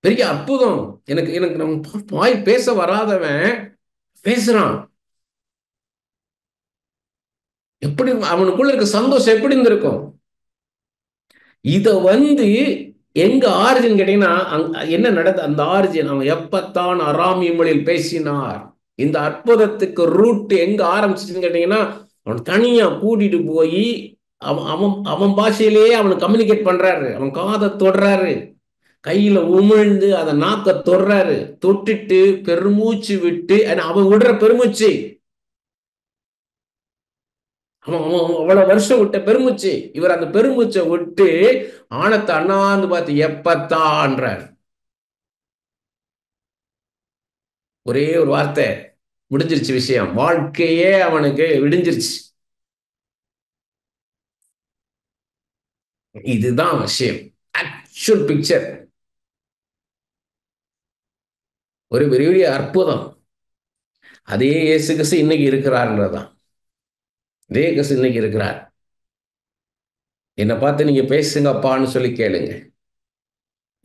பெரிய அற்புதம். எனக்கு எனக்கு நம்ம வாய் பேச வராதவன் பேசுறான். எப்படி அவனுக்குள்ள இருக்க சந்தோஷம் எப்படி இருந்திருக்கும்? இத எங்க ஆரிஜின் கேட்டீங்கன்னா, என்ன நடந்த அந்த ஆரிஜின், அவன் எப்பத்தான் அராமி மொழியில் பேசினார். இந்த அற்புதத்துக்கு ரூட் எங்க ஆரம்பிச்சுன்னு கேட்டீங்கன்னா, அவன் தனியா கூட்டிட்டு போய் அவன் அவன் அவன் பாஷையிலேயே அவனை கம்யூனிகேட் பண்றாரு. அவன் காதை தொடுறாரு, கையில உமிழ்ந்து அதை நாக்க தொடுறாரு, தொட்டுட்டு பெருமூச்சு விட்டு, அவன் விடுற பெருமூச்சு, அவ்வளவு வருஷம் விட்ட பெருமூச்சு, இவர் அந்த பெருமூச்சை விட்டு ஆணத்தை அண்ணாந்து பார்த்து எப்பத்தான்றார். ஒரே ஒரு வார்த்தை, முடிஞ்சிருச்சு விஷயம். வாழ்க்கையே அவனுக்கு விடிஞ்சிருச்சு. இதுதான் விஷயம், ஆக்சுவல் பிக்சர். ஒரு பெரிய அற்புதம். அதே இயேசு கிறிஸ்து இன்னைக்கு இருக்கிறார்ன்றதான். இதே கிறிஸ்து இன்னைக்கு இருக்கிறார். என்னை பார்த்து நீங்க பேசுங்கப்பான்னு சொல்லி கேளுங்க.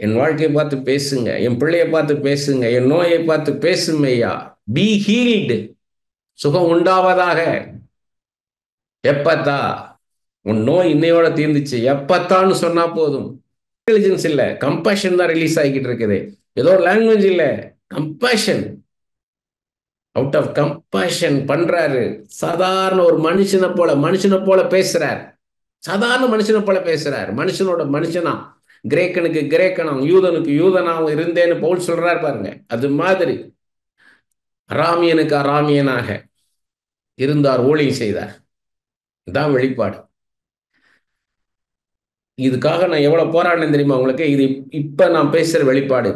என் வாழ்க்கையை பார்த்து பேசுங்க, என் பிள்ளையை பார்த்து பேசுங்க, என் நோயை பார்த்து பேசுமையா. பி ஹீல்டு, சுகம் உண்டாவதாக. எப்பத்தா, உன் நோய் இன்னையோட தீர்ந்துச்சு, எப்பத்தான்னு சொன்னா போதும். இன்டெலிஜென்ஸ் இல்ல, கம்பேஷன் தான் ரிலீஸ் ஆகிக்கிட்டு இருக்குது. ஏதோ லாங்குவேஜ் இல்ல, கம்பேஷன். அவுட் ஆஃப் கம்பேஷன் பண்றாரு. சாதாரண ஒரு மனுஷனை போல பேசுறார். சாதாரண மனுஷனை போல பேசுறார். மனுஷனோட மனுஷனா, கிரேக்கனுக்கு கிரேக்கனாம், யூதனுக்கு யூதனாவும் இருந்தேன்னு பவுல் சொல்றார் பாருங்க. அது மாதிரி அராமியனுக்கு அராமியனாக இருந்தார், ஊழியம் செய்தார். இதான் வெளிப்பாடு. இதுக்காக நான் எவ்வளவு போராடினேன் தெரியுமா உங்களுக்கு? இது இப்ப நான் பேசுற வெளிப்பாடு.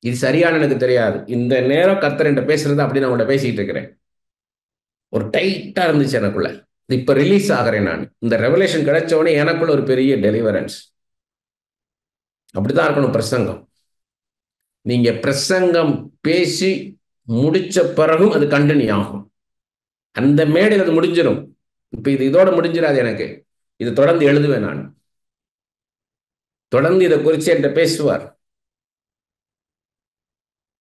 இது சரியான எனக்கு தெரியாது. இந்த நேரம் கர்த்தர் என்கிட்ட பேசுறது அப்படி நான் உங்கள்கிட்ட பேசிட்டு இருக்கிறேன். ஒரு டைட்டா இருந்துச்சு எனக்குள்ள. இப்ப ரிலீஸ் ஆகிறேன் நான். இந்த ரெவலேஷன் கிடைச்ச உடனே எனக்குள்ள ஒரு பெரிய டெலிவரன்ஸ். அப்படிதான் இருக்கணும் பிரசங்கம். நீங்க பிரசங்கம் பேசி முடிச்ச பிறகும் அது கண்டினியூ ஆகும். அந்த மேடையில் அது முடிஞ்சிடும். இப்ப இதோட முடிஞ்சிடாது. எனக்கு இது தொடர்ந்து எழுதுவேன் நான். தொடர்ந்து இதை குறித்து என்கிட்ட பேசுவார்.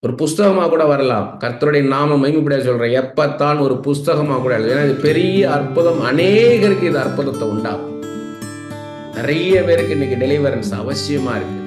ஒரு புஸ்தகமா கூட வரலாம். கர்த்தருடைய நாம மகிமைப்பட சொல்றேன். எப்பத்தான் ஒரு புஸ்தகமா கூட எழுது. ஏன்னா இது பெரிய அற்புதம். அநேகருக்கு இது அற்புதத்தை உண்டாகும். நிறைய பேருக்கு இன்னைக்கு டெலிவரன்ஸ் அவசியமா இருக்கு.